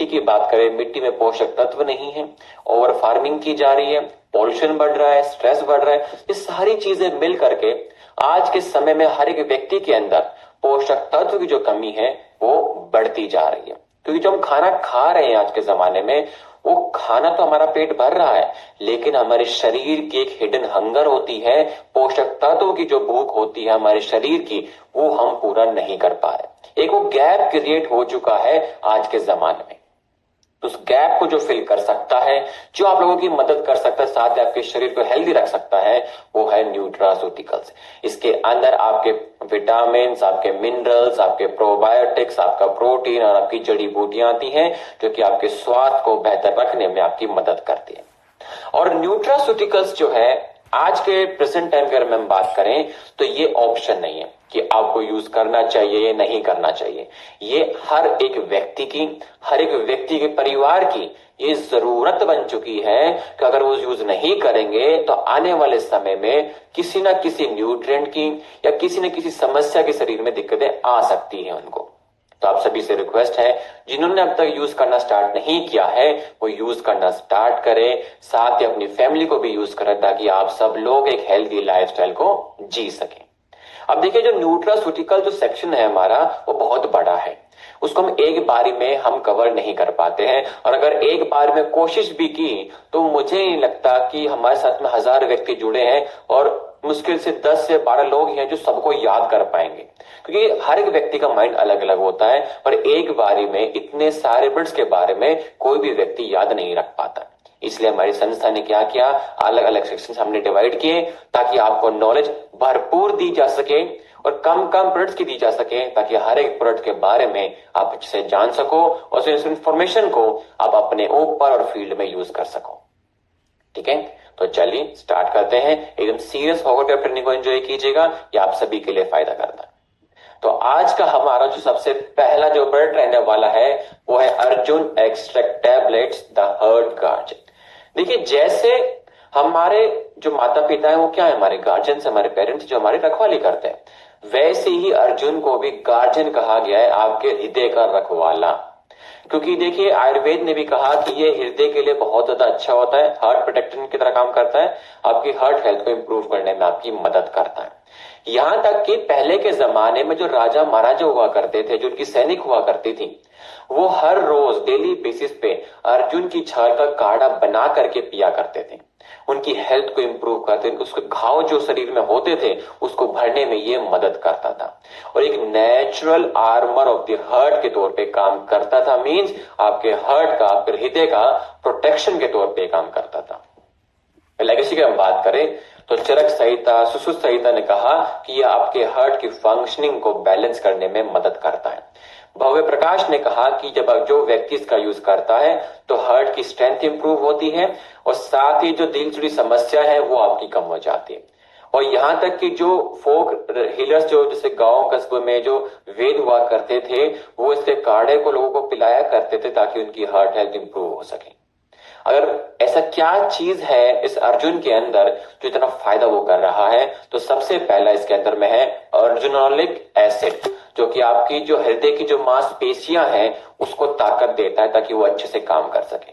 मिट्टी की बात करें, मिट्टी में पोषक तत्व नहीं है, ओवर फार्मिंग की जा रही है, पॉल्यूशन बढ़ रहा है, स्ट्रेस बढ़ रहा है, ये सारी चीजें मिल करके आज के समय में हर एक व्यक्ति के अंदर पोषक तत्व की जो कमी है वो बढ़ती जा रही है। क्योंकि जो हम खाना खा रहे हैं आज के जमाने में, वो खाना तो हमारा पेट भर रहा है, लेकिन हमारे शरीर की एक हिडन हंगर होती है, पोषक तत्वों की जो भूख होती है हमारे शरीर की, वो हम पूरा नहीं कर पा रहे। एक वो गैप क्रिएट हो चुका है आज के जमाने में। तो उस गैप को जो फिल कर सकता है, जो आप लोगों की मदद कर सकता है, साथ ही आपके शरीर को हेल्दी रख सकता है, वो है न्यूट्रास्यूटिकल्स। इसके अंदर आपके विटामिन, आपके मिनरल्स, आपके प्रोबायोटिक्स, आपका प्रोटीन और आपकी जड़ी बूटियां आती हैं, जो कि आपके स्वास्थ्य को बेहतर रखने में आपकी मदद करती है। और न्यूट्रास्यूटिकल्स जो है आज के प्रेजेंट टाइम की अगर हम बात करें तो ये ऑप्शन नहीं है कि आपको यूज करना चाहिए या नहीं करना चाहिए। ये हर एक व्यक्ति की, हर एक व्यक्ति के परिवार की ये जरूरत बन चुकी है कि अगर वो यूज नहीं करेंगे तो आने वाले समय में किसी ना किसी न्यूट्रिएंट की या किसी न किसी समस्या के शरीर में दिक्कतें आ सकती है उनको। तो आप सभी से रिक्वेस्ट है, जिन्होंने अब तक यूज करना स्टार्ट नहीं किया है वो यूज करना स्टार्ट करें, साथ ही अपनी फैमिली को भी यूज करें, ताकि आप सब लोग एक हेल्दी लाइफस्टाइल को जी सकें। अब देखिए, जो न्यूट्रास्यूटिकल जो सेक्शन है हमारा, वो बहुत बड़ा है, उसको हम एक बारी में हम कवर नहीं कर पाते हैं। और अगर एक बार में कोशिश भी की तो मुझे नहीं लगता कि हमारे साथ में 1000 व्यक्ति जुड़े हैं और मुश्किल से 10 से 12 लोग हैं जो सबको याद कर पाएंगे, क्योंकि हर एक व्यक्ति का माइंड अलग अलग होता है और एक बारी में इतने सारे वर्ड्स के बारे में कोई भी व्यक्ति याद नहीं रख पाता। इसलिए हमारी संस्था ने क्या किया, अलग अलग सेक्शन हमने डिवाइड किए ताकि आपको नॉलेज भरपूर दी जा सके और कम कम प्रोडक्ट्स की दी जा सके, ताकि हर एक प्रोडक्ट के बारे में आप अच्छे से जान सको और इस इंफॉर्मेशन को आप अपने ऊपर और फील्ड में यूज कर सको। ठीक है, तो चलिए स्टार्ट करते हैं। एकदम सीरियस होकर ट्रेनिंग को एंजॉय कीजिएगा, ये आप सभी के लिए फायदा करता है। तो आज का हमारा जो सबसे पहला जो प्रोडक्ट रहने वाला है वो है Arjun extract tablets the heart guardian. देखिए, जैसे हमारे जो माता पिता है वो क्या है, हमारे गार्जियंस, हमारे पेरेंट्स जो हमारी रखवाली करते हैं, वैसे ही अर्जुन को भी गार्जियन कहा गया है, आपके हृदय का रखवाला। क्योंकि देखिए, आयुर्वेद ने भी कहा कि ये हृदय के लिए बहुत ज्यादा अच्छा होता है, हार्ट प्रोटेक्शन की तरह काम करता है, आपकी हार्ट हेल्थ को इंप्रूव करने में आपकी मदद करता है। यहां तक कि पहले के जमाने में जो राजा महाराजा हुआ करते थे, जो उनकी सैनिक हुआ करती थी, वो हर रोज डेली बेसिस पे अर्जुन की छाल का काढ़ा बना करके पिया करते थे, उनकी हेल्थ को इंप्रूव करते थे, उसके घाव जो शरीर में होते थे उसको भरने में ये मदद करता था और एक natural armour of the heart के तौर पे काम करता था। मींस आपके हार्ट का, आपके हृदय का प्रोटेक्शन के तौर पे काम करता था। लेगेसी की हम बात करें तो चरक संहिता, सुश्रुत संहिता ने कहा कि यह आपके हार्ट की फंक्शनिंग को बैलेंस करने में मदद करता है। भव्य प्रकाश ने कहा कि जब जो व्यक्ति इसका यूज करता है तो हार्ट की स्ट्रेंथ इंप्रूव होती है और साथ ही जो दिल जुड़ी समस्या है वो आपकी कम हो जाती है। और यहाँ तक कि जो फोक हीलर्स, जो जैसे गांव कस्बों में जो वेद हुआ करते थे, वो इसके काढ़े को लोगों को पिलाया करते थे ताकि उनकी हार्ट हेल्थ इंप्रूव हो सके। अगर ऐसा क्या चीज है इस अर्जुन के अंदर जो इतना फायदा वो कर रहा है, तो सबसे पहला इसके अंदर में है अर्जुनोलिक एसिड, जो कि आपकी जो हृदय की जो मांसपेशियां हैं उसको ताकत देता है ताकि वो अच्छे से काम कर सके।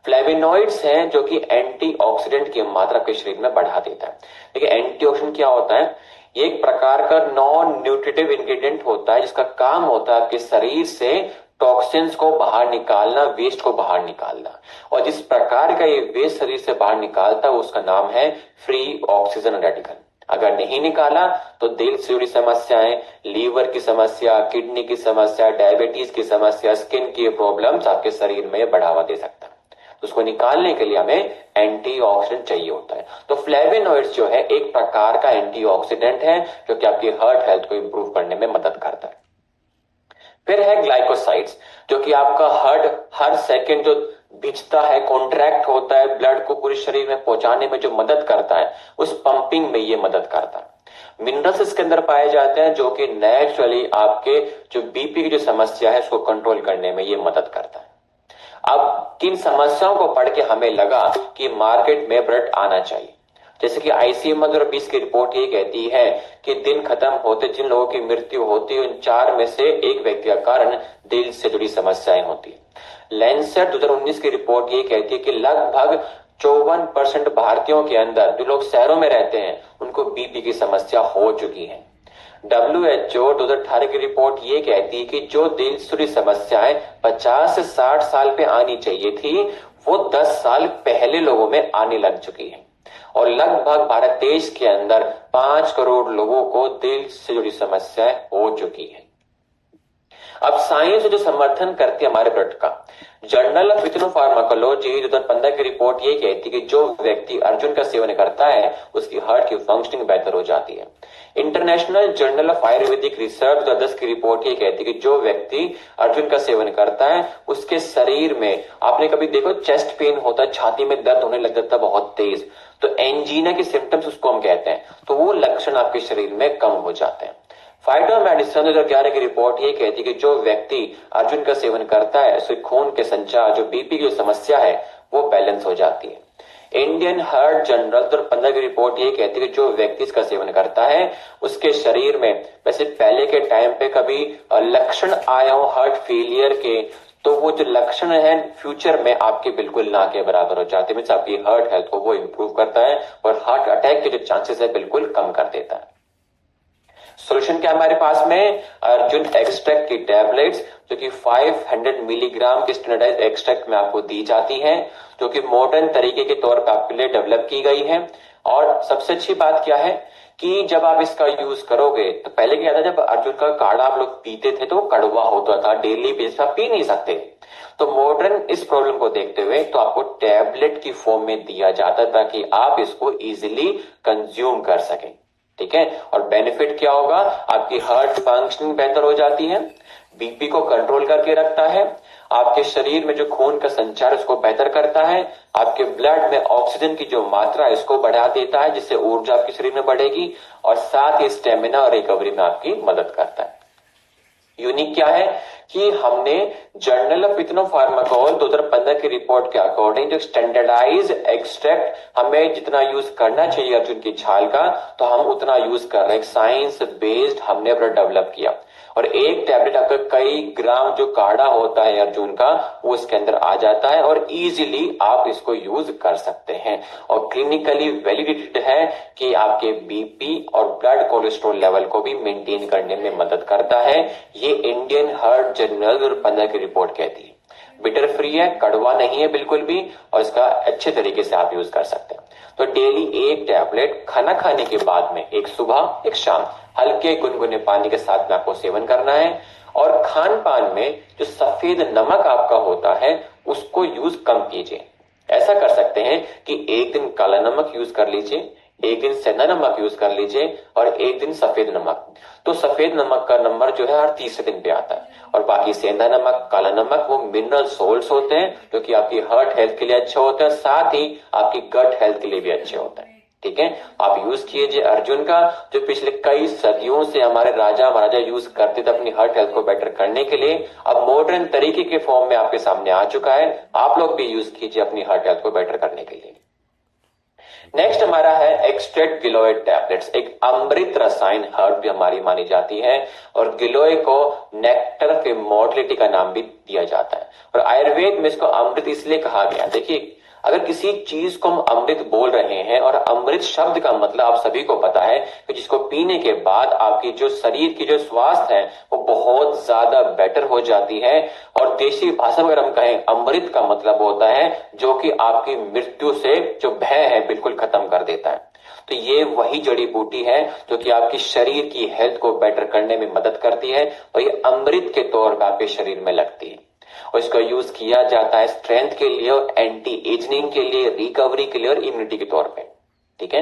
फ्लेविनॉइड्स हैं जो कि एंटीऑक्सीडेंट की मात्रा के शरीर में बढ़ा देता है। देखिए, एंटीऑक्सीडेंट क्या होता है, ये एक प्रकार का नॉन न्यूट्रिटिव इंग्रेडिएंट होता है जिसका काम होता है आपके शरीर से टॉक्सिन्स को बाहर निकालना, वेस्ट को बाहर निकालना। और जिस प्रकार का ये वेस्ट शरीर से बाहर निकालता है उसका नाम है फ्री ऑक्सीजन रेडिकल। अगर नहीं निकाला तो दिल से जुड़ी समस्याएं, लीवर की समस्या, किडनी की समस्या, डायबिटीज की समस्या, स्किन की प्रॉब्लम्स आपके शरीर में बढ़ावा दे सकता है। तो उसको निकालने के लिए हमें एंटीऑक्सीडेंट चाहिए होता है। तो फ्लेविनॉइड्स जो है एक प्रकार का एंटीऑक्सीडेंट है जो कि आपकी हार्ट हेल्थ को इंप्रूव करने में मदद करता है। फिर है ग्लाइकोसाइड्स, जो कि आपका हार्ट हर सेकंड जो भिजता है, कॉन्ट्रैक्ट होता है, ब्लड को पूरे शरीर में पहुंचाने में जो मदद करता है, उस पंपिंग में ये मदद करता है। मिनरल्स इसके अंदर पाए जाते हैं जो कि नेचुरली आपके जो बीपी की जो समस्या है उसको कंट्रोल करने में ये मदद करता है। अब किन समस्याओं को पढ़ के हमें लगा कि मार्केट में प्रोडक्ट आना चाहिए, जैसे कि ICMR 2020 की रिपोर्ट ये कहती है कि दिन खत्म होते जिन लोगों की मृत्यु होती है उन 4 में से 1 व्यक्ति का कारण दिल से जुड़ी समस्याएं होती है। लैंसेट 2019 की रिपोर्ट ये कहती है कि लगभग 54% भारतीयों के अंदर, जो लोग शहरों में रहते हैं, उनको बीपी की समस्या हो चुकी है। WHO 2018 की रिपोर्ट ये कहती है कि जो दिल से जुड़ी समस्याएं 50 से 60 साल पे आनी चाहिए थी, वो 10 साल पहले लोगों में आने लग चुकी है। और लगभग भारत देश के अंदर 5 करोड़ लोगों को दिल से जुड़ी समस्याएं हो चुकी है। अब साइंस जो समर्थन करती है हमारे प्रोडक्ट का, जर्नल ऑफ इथनोफार्माकोलॉजी 2015 की रिपोर्ट ये कहती है कि जो व्यक्ति अर्जुन का सेवन करता है उसकी हार्ट की फंक्शनिंग बेहतर हो जाती है। International journal of Ayurvedic research 2010 की रिपोर्ट ये कहती है कि जो व्यक्ति अर्जुन का सेवन करता है उसके शरीर में, आपने कभी देखो चेस्ट पेन होता है, छाती में दर्द होने लग जाता है बहुत तेज, तो एंजीना के सिम्टम्स उसको हम कहते हैं, तो वो लक्षण आपके शरीर में कम हो जाते हैं। फाइटोमेडिसिन 2011 की रिपोर्ट ये कहती है कि जो व्यक्ति अर्जुन का सेवन करता है उसके खून के संचार, जो बीपी की समस्या है, वो बैलेंस हो जाती है। इंडियन हार्ट जर्नल 2015 की रिपोर्ट ये कहती है कि जो व्यक्ति इसका सेवन करता है उसके शरीर में, वैसे पहले के टाइम पे कभी लक्षण आए हो हार्ट फेलियर के, तो वो जो लक्षण है फ्यूचर में आपके बिल्कुल ना के बराबर हो जाते हैं। मीन्स आपकी हार्ट हेल्थ को वो इंप्रूव करता है और हार्ट अटैक के जो चांसेस है बिल्कुल कम कर देता है। सोल्यूशन क्या हमारे पास में, अर्जुन एक्सट्रैक्ट की टैबलेट्स, जो कि 500 मिलीग्राम के स्टैंडर्डाइज्ड एक्सट्रैक्ट में आपको दी जाती है, जो कि मॉडर्न तरीके के तौर पर आपके लिए डेवलप की गई है। और सबसे अच्छी बात क्या है कि जब आप इसका यूज करोगे, तो पहले क्या था, जब अर्जुन का काढ़ा आप लोग पीते थे तो कड़वा होता था, डेली बेसिस आप पी नहीं सकते। तो मॉडर्न इस प्रॉब्लम को देखते हुए तो आपको टैबलेट की फॉर्म में दिया जाता ताकि आप इसको इजिली कंज्यूम कर सकें। ठीक है, और बेनिफिट क्या होगा, आपकी हार्ट फंक्शनिंग बेहतर हो जाती है, बीपी को कंट्रोल करके रखता है, आपके शरीर में जो खून का संचार उसको बेहतर करता है, आपके ब्लड में ऑक्सीजन की जो मात्रा है इसको बढ़ा देता है, जिससे ऊर्जा आपके शरीर में बढ़ेगी, और साथ ही स्टेमिना और रिकवरी में आपकी मदद करता है। यूनिक क्या है कि हमने जर्नल ऑफ इथनोफार्माकोल 2015 की रिपोर्ट के अकॉर्डिंग जो स्टैंडर्डाइज एक्सट्रैक्ट हमें जितना यूज करना चाहिए अर्जुन की छाल का, तो हम उतना यूज कर रहे हैं। साइंस बेस्ड हमने अपना डेवलप किया, और एक टैबलेट आपका कई ग्राम जो काढ़ा होता है अर्जुन का वो इसके अंदर आ जाता है, और इजीली आप इसको यूज कर सकते हैं। और क्लिनिकली वैलिडेटेड है कि आपके बीपी और ब्लड कोलेस्ट्रॉल लेवल को भी मेंटेन करने में मदद करता है। ये इंडियन हार्ट जर्नल 2015 की रिपोर्ट कहती है। बिटर फ्री है, कड़वा नहीं है बिल्कुल भी, और इसका अच्छे तरीके से आप यूज कर सकते हैं। तो डेली एक टैबलेट खाना खाने के बाद में, एक सुबह एक शाम, हल्के गुनगुने पानी के साथ में आपको सेवन करना है। और खान पान में जो सफेद नमक आपका होता है उसको यूज कम कीजिए। ऐसा कर सकते हैं कि एक दिन काला नमक यूज कर लीजिए, एक दिन सेंधा नमक यूज कर लीजिए, और एक दिन सफेद नमक। तो सफेद नमक का नंबर जो है हर तीसरे दिन पे आता है, और बाकी सेंधा नमक, काला नमक वो मिनरल सोल्ट्स होते हैं जो कि आपकी हार्ट हेल्थ के लिए अच्छे होते हैं, साथ ही आपकी गट हेल्थ के लिए भी अच्छे होते हैं। ठीक है, आप यूज कीजिए अर्जुन का, जो पिछले कई सदियों से हमारे राजा महाराजा यूज करते थे अपनी हार्ट हेल्थ को बेटर करने के लिए। अब मॉडर्न तरीके के फॉर्म में आपके सामने आ चुका है, आप लोग भी यूज कीजिए अपनी हार्ट हेल्थ को बेटर करने के लिए। नेक्स्ट हमारा है एक्सट्रैक्ट गिलोय टैबलेट्स। एक अमृत रसायन हर्ब भी हमारी मानी जाती है, और गिलोय को नेक्टर ऑफ इमॉर्टलिटी का नाम भी दिया जाता है, और आयुर्वेद में इसको अमृत इसलिए कहा गया। देखिए, अगर किसी चीज को हम अमृत बोल रहे हैं, और अमृत शब्द का मतलब आप सभी को पता है कि जिसको पीने के बाद आपकी जो शरीर की जो स्वास्थ्य है वो बहुत ज्यादा बेटर हो जाती है। और देसी भाषा में अगर हम कहें, अमृत का मतलब होता है जो कि आपकी मृत्यु से जो भय है बिल्कुल खत्म कर देता है। तो ये वही जड़ी बूटी है जो कि आपकी शरीर की हेल्थ को बेटर करने में मदद करती है, और ये अमृत के तौर पर आपके शरीर में लगती है। और इसका यूज किया जाता है स्ट्रेंथ के लिए, और एंटी एजिंग के लिए, रिकवरी के लिए, और इम्यूनिटी के तौर पे। ठीक है,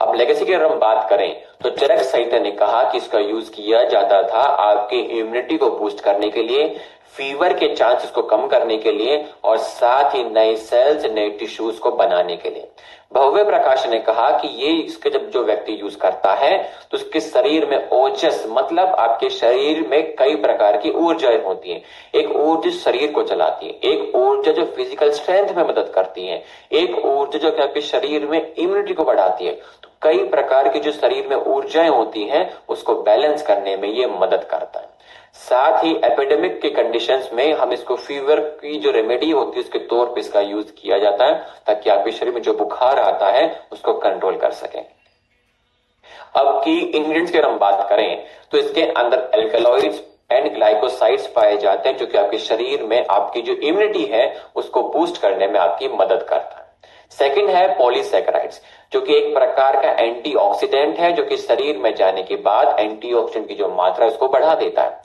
अब लेगेसी की अगर हम बात करें तो चरक संहिता ने कहा कि इसका यूज किया जाता था आपके इम्यूनिटी को बूस्ट करने के लिए, फीवर के चांसेस को कम करने के लिए, और साथ ही नए सेल्स, नए टिश्यूज को बनाने के लिए। भव्य प्रकाश ने कहा कि ये इसके जब जो व्यक्ति यूज करता है तो उसके शरीर में ओजस, मतलब आपके शरीर में कई प्रकार की ऊर्जाएं होती हैं। एक ऊर्जा शरीर को चलाती है, एक ऊर्जा जो फिजिकल स्ट्रेंथ में मदद करती है, एक ऊर्जा जो कि आपके शरीर में इम्यूनिटी को बढ़ाती है। तो कई प्रकार की जो शरीर में ऊर्जाएं होती हैं उसको बैलेंस करने में ये मदद करता है। साथ ही एपिडेमिक के कंडीशंस में हम इसको फीवर की जो रेमेडी होती है उसके तौर पे इसका यूज किया जाता है, ताकि आपके शरीर में जो बुखार आता है उसको कंट्रोल कर सकें। अब की इंग्रेडिएंट्स की हम बात करें तो इसके अंदर एल्कलॉइड्स एंड ग्लाइकोसाइड्स पाए जाते हैं, जो कि आपके शरीर में आपकी जो इम्यूनिटी है उसको बूस्ट करने में आपकी मदद करता है। सेकंड है पॉलीसैकेराइड्स, जो कि एक प्रकार का एंटीऑक्सीडेंट है, जो कि शरीर में जाने के बाद एंटीऑक्सीडेंट की जो मात्रा है उसको बढ़ा देता है।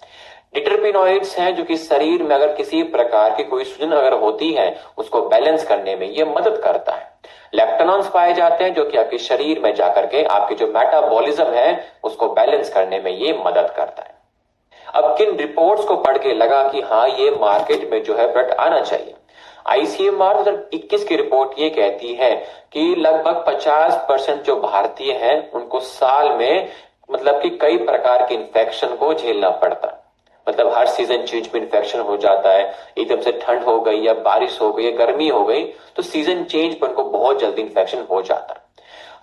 डिटरपिनॉइड्स हैं, जो कि शरीर में अगर किसी प्रकार की कोई सूजन अगर होती है उसको बैलेंस करने में ये मदद करता है। लैक्टोनॉन्स पाए जाते हैं, जो कि आपके शरीर में जाकर के आपके जो मेटाबॉलिज्म है उसको बैलेंस करने में ये मदद करता है। अब किन रिपोर्ट्स को पढ़ के लगा कि हाँ ये मार्केट में जो है प्रोडक्ट आना चाहिए। ICMR 2021 की रिपोर्ट ये कहती है कि लगभग 50% जो भारतीय हैं उनको साल में मतलब कि कई प्रकार के इन्फेक्शन को झेलना पड़ता है। मतलब हर सीजन चेंज में इन्फेक्शन हो जाता है, एकदम से ठंड हो गई या बारिश हो गई या गर्मी हो गई तो सीजन चेंज पर उनको बहुत जल्दी इन्फेक्शन हो जाता है।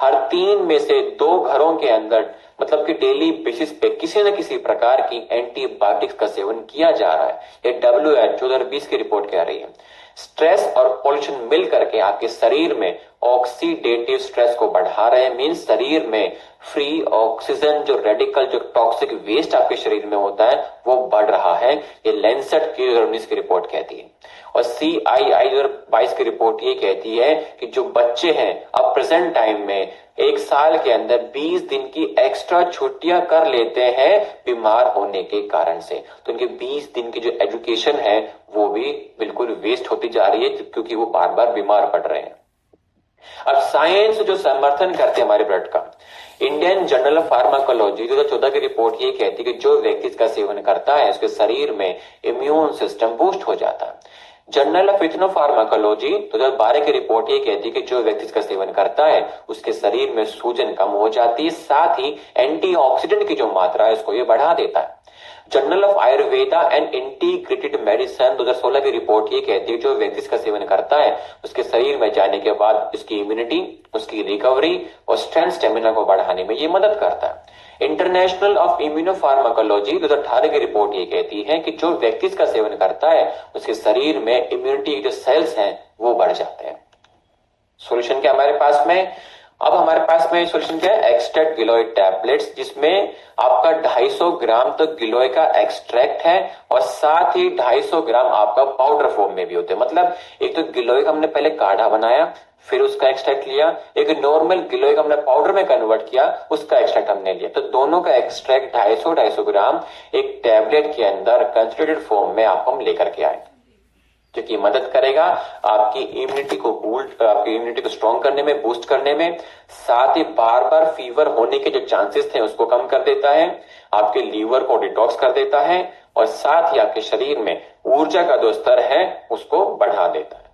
हर 3 में से 2 घरों के अंदर मतलब कि डेली बेसिस पे किसी न किसी प्रकार की एंटीबायोटिक्स का सेवन किया जा रहा है। ये WHO 2020 की रिपोर्ट कह रही है। स्ट्रेस और पॉल्यूशन मिल करके आपके शरीर में ऑक्सीडेटिव स्ट्रेस को बढ़ा रहे हैं, मीन शरीर में फ्री ऑक्सीजन जो रेडिकल जो टॉक्सिक वेस्ट आपके शरीर में होता है वो बढ़ रहा है। ये लैंसेट की 2019 की रिपोर्ट कहती है। और CII 2022 की रिपोर्ट ये कहती है कि जो बच्चे हैं अब प्रेजेंट टाइम में 1 साल के अंदर 20 दिन की एक्स्ट्रा छुट्टियां कर लेते हैं बीमार होने के कारण से, तो उनके 20 दिन की जो एजुकेशन है वो भी बिल्कुल वेस्ट होती जा रही है क्योंकि वो बार बार बीमार पड़ रहे हैं। अब साइंस जो समर्थन करते हैं हमारे ब्लड का, इंडियन जर्नल ऑफ फार्माकोलॉजी 2014 की रिपोर्ट ये कहती है कि जो व्यक्ति इसका सेवन करता है उसके शरीर में इम्यून सिस्टम बूस्ट हो जाता है। जर्नल ऑफ इथनोफार्माकोलॉजी 2012 की रिपोर्ट ये कहती है कि जो व्यक्ति इसका सेवन करता है उसके शरीर में सूजन कम हो जाती है, साथ ही एंटीऑक्सीडेंट की जो मात्रा है उसको ये बढ़ा देता है। Journal of Ayurveda and integrated medicine 2016 की रिपोर्ट ये कहती है जो व्यक्ति इसका सेवन करता है उसके शरीर में जाने के बाद उसकी इम्यूनिटी, उसकी रिकवरी और स्ट्रेंथ स्टेमिना को बढ़ाने में ये मदद करता है। इंटरनेशनल ऑफ इम्यूनोफार्माकोलॉजी 2018 की रिपोर्ट ये कहती है कि जो व्यक्ति इसका सेवन करता है उसके शरीर में इम्यूनिटी के जो सेल्स हैं वो बढ़ जाते हैं। सॉल्यूशन क्या हमारे पास में, अब हमारे पास में सॉल्यूशन क्या है, एक्सट्रैक्ट गिलोय टैबलेट्स, जिसमें आपका 250 ग्राम तक गिलोय का एक्सट्रैक्ट है और साथ ही 250 ग्राम आपका पाउडर फॉर्म में भी होते हैं। मतलब एक तो गिलोय का हमने पहले काढ़ा बनाया, फिर उसका एक्सट्रैक्ट लिया, एक नॉर्मल गिलोय का हमने पाउडर में कन्वर्ट किया, उसका एक्सट्रैक्ट हमने लिया, तो दोनों का एक्सट्रैक्ट 250 ग्राम एक टैबलेट के अंदर कंसंट्रेटेड फॉर्म में आपको हम लेकर के आए, जो कि मदद करेगा आपकी इम्यूनिटी को आपकी इम्यूनिटी को स्ट्रॉन्ग करने में, बूस्ट करने में, साथ ही बार बार फीवर होने के जो चांसेस थे उसको कम कर देता है, आपके लीवर को डिटॉक्स कर देता है और साथ ही आपके शरीर में ऊर्जा का जो स्तर है उसको बढ़ा देता है।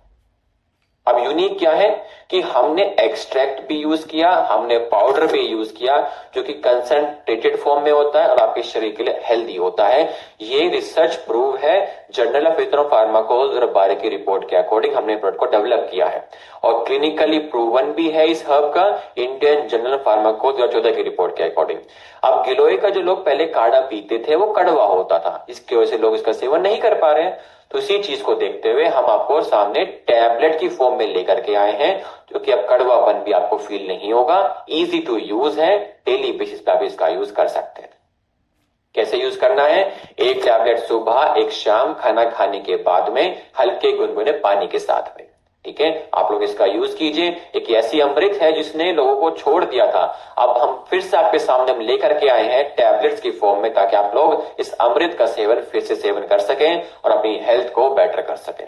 अब यूनिक क्या है कि हमने एक्सट्रैक्ट भी यूज किया, हमने पाउडर भी यूज किया जो कि कंसंट्रेटेड फॉर्म में होता है और आपके शरीर के लिए हेल्दी होता है। ये रिसर्च प्रूव है, जर्नल ऑफ इथनोफार्माकोलॉजी 2012 की रिपोर्ट के अकॉर्डिंग हमने प्रोडक्ट को डेवलप किया है और क्लिनिकली प्रूवन भी है इस हर्ब का, इंडियन जर्नल ऑफ फार्माकोलॉजी 2014 की रिपोर्ट के अकॉर्डिंग। अब गिलोय का जो लोग पहले काढ़ा पीते थे वो कड़वा होता था, इसकी वजह से लोग इसका सेवन नहीं कर पा रहे हैं, तो इसी चीज को देखते हुए हम आपको सामने टैबलेट की फॉर्म में लेकर के आए हैं, जो कि अब कड़वापन भी आपको फील नहीं होगा, इजी टू यूज है, डेली बेसिस पे आप इसका यूज कर सकते हैं। कैसे यूज करना है, एक टैबलेट सुबह, एक शाम, खाना खाने के बाद में हल्के गुनगुने पानी के साथ में, ठीक है, आप लोग इसका यूज कीजिए। एक ऐसी अमृत है जिसने लोगों को छोड़ दिया था, अब हम फिर से आपके सामने हम लेकर के आए हैं टैबलेट्स की फॉर्म में, ताकि आप लोग इस अमृत का सेवन फिर से सेवन कर सकें और अपनी हेल्थ को बेटर कर सकें।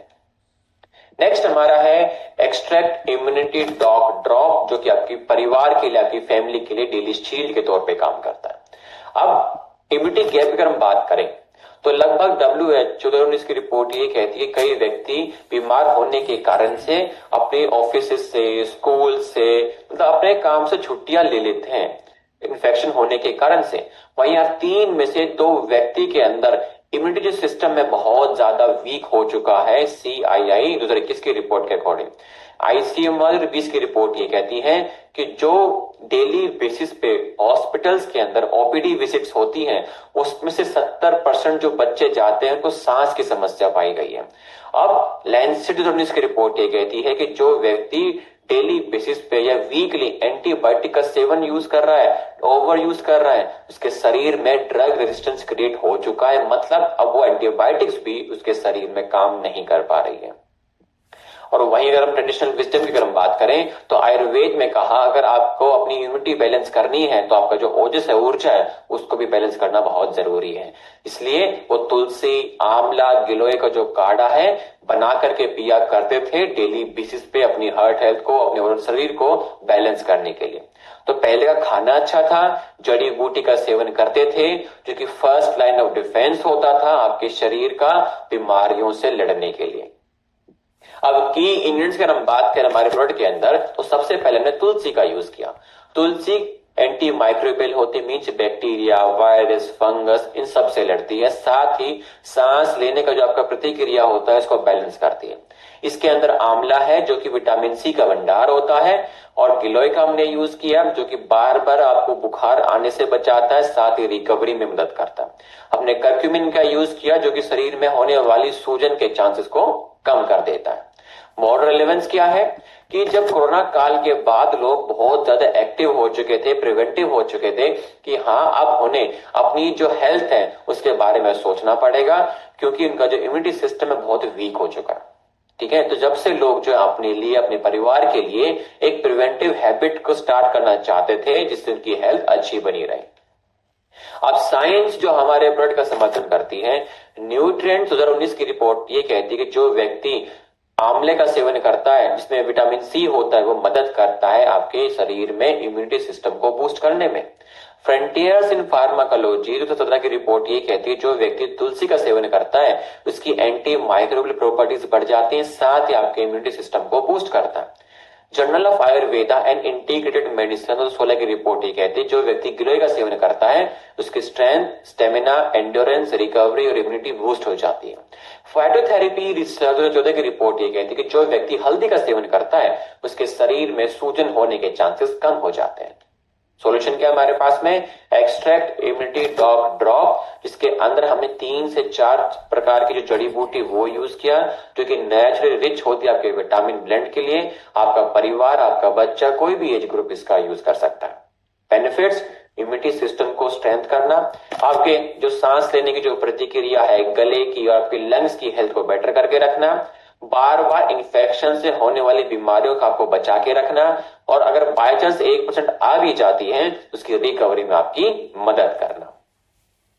नेक्स्ट हमारा है एक्सट्रैक्ट इम्यूनिटी डॉग ड्रॉप, जो कि आपकी परिवार के लिए, आपकी फैमिली के लिए डेली शील्ड के तौर पे काम करता है। अब इम्यूनिटी गैप की अगर हम बात करें तो लगभग WHO 2019 की रिपोर्ट ये कहती है कई व्यक्ति बीमार होने के कारण से अपने ऑफिस से, स्कूल से, मतलब अपने काम से छुट्टियां ले लेते हैं इन्फेक्शन होने के कारण से। वहीं 3 में से 2 व्यक्ति के अंदर इम्यूनिटी जो सिस्टम में बहुत ज्यादा वीक हो चुका है, CII 2021 की रिपोर्ट के अकॉर्डिंग। ICMR 2020 की रिपोर्ट ये कहती है कि जो डेली बेसिस पे हॉस्पिटल्स के अंदर OPD विजिट्स होती हैं, उसमें से 70% जो बच्चे जाते हैं उनको सांस की समस्या पाई गई है। अब लैंसेट 2019 की रिपोर्ट ये कहती है कि जो व्यक्ति डेली बेसिस पे या वीकली एंटीबायोटिक का सेवन यूज कर रहा है, ओवर यूज कर रहा है, उसके शरीर में ड्रग रेजिस्टेंस क्रिएट हो चुका है। मतलब अब वो एंटीबायोटिक्स भी उसके शरीर में काम नहीं कर पा रही है। और वहीं अगर हम ट्रेडिशनल विजडम की अगर हम बात करें तो आयुर्वेद में कहा अगर आपको अपनी इम्यूनिटी बैलेंस करनी है तो आपका जो ओजस है, ऊर्जा है, उसको भी बैलेंस करना बहुत जरूरी है। इसलिए वो तुलसी, आंवला, गिलोय का जो काढ़ा है बना करके पिया करते थे डेली बेसिस पे अपनी हार्ट हेल्थ को, अपने शरीर को बैलेंस करने के लिए। तो पहले का खाना अच्छा था, जड़ी बूटी का सेवन करते थे, जो कि फर्स्ट लाइन ऑफ डिफेंस होता था आपके शरीर का बीमारियों से लड़ने के लिए। अब की इंग्रेडिएंट्स की हम बात करें हमारे प्रोडक्ट के अंदर, तो सबसे पहले हमने तुलसी का यूज किया। तुलसी एंटी माइक्रोबियल होती, मीन्स बैक्टीरिया, वायरस, फंगस, इन सब से लड़ती है। साथ ही सांस लेने का जो आपका प्रतिक्रिया होता है इसको बैलेंस करती है। इसके अंदर आंवला है जो कि विटामिन सी का भंडार होता है, और गिलोय का हमने यूज किया जो कि बार बार आपको बुखार आने से बचाता है, साथ ही रिकवरी में मदद करता है। हमने कर्क्यूमिन का यूज किया जो कि शरीर में होने वाली सूजन के चांसेस को कम कर देता है। मॉडर्न रेलेवेंस क्या है कि जब कोरोना काल के बाद लोग बहुत ज्यादा एक्टिव हो चुके थे, प्रिवेंटिव हो चुके थे कि हाँ अब उन्हें अपनी जो हेल्थ है उसके बारे में सोचना पड़ेगा, क्योंकि उनका जो इम्यूनिटी सिस्टम है बहुत वीक हो चुका है। ठीक है, तो जब से लोग जो अपने लिए, अपने परिवार के लिए एक प्रिवेंटिव हैबिट को स्टार्ट करना चाहते थे जिससे उनकी हेल्थ अच्छी बनी रहे। अब साइंस जो हमारे प्रोडक्ट का समर्थन करती है, न्यूट्रिएंट्स 2019 की रिपोर्ट ये कहती है कि जो व्यक्ति आंवले का सेवन करता है जिसमें विटामिन सी होता है, वो मदद करता है आपके शरीर में इम्यूनिटी सिस्टम को बूस्ट करने में। फ्रंटियर्स इन फार्माकोलॉजी 2017 की रिपोर्ट ये कहती है जो व्यक्ति तुलसी का सेवन करता है उसकी एंटी माइक्रोबियल प्रॉपर्टीज बढ़ जाती हैं, साथ ही आपके इम्यूनिटी सिस्टम को बूस्ट करता है। Journal of Ayurveda and integrated medicine 2016 की रिपोर्ट ये कहती है जो व्यक्ति गिलोय का सेवन करता है उसकी स्ट्रेंथ, स्टेमिना, एंड्योरेंस, रिकवरी और इम्यूनिटी बूस्ट हो जाती है। फाइटोथेरेपी रिसर्च 2014 की रिपोर्ट ये कहती है कि जो व्यक्ति हल्दी का सेवन करता है उसके शरीर में सूजन होने के चांसेस कम हो जाते हैं। सॉल्यूशन क्या हमारे पास में, एक्सट्रैक्ट इम्यूनिटी डॉग ड्रॉप, जिसके अंदर हमने 3 से 4 प्रकार की जो जड़ी बूटी वो यूज किया जो कि नेचुरली रिच होती है आपके विटामिन ब्लेंड के लिए। आपका परिवार, आपका बच्चा, कोई भी एज ग्रुप इसका यूज कर सकता है। बेनिफिट्स, इम्यूनिटी सिस्टम को स्ट्रेंथ करना, आपके जो सांस लेने की जो प्रतिक्रिया है, गले की और आपके लंग्स की हेल्थ को बेटर करके रखना, बार बार इन्फेक्शन से होने वाली बीमारियों का आपको बचा के रखना, और अगर बाय चांस 1% आ भी जाती है तो उसकी रिकवरी में आपकी मदद करना।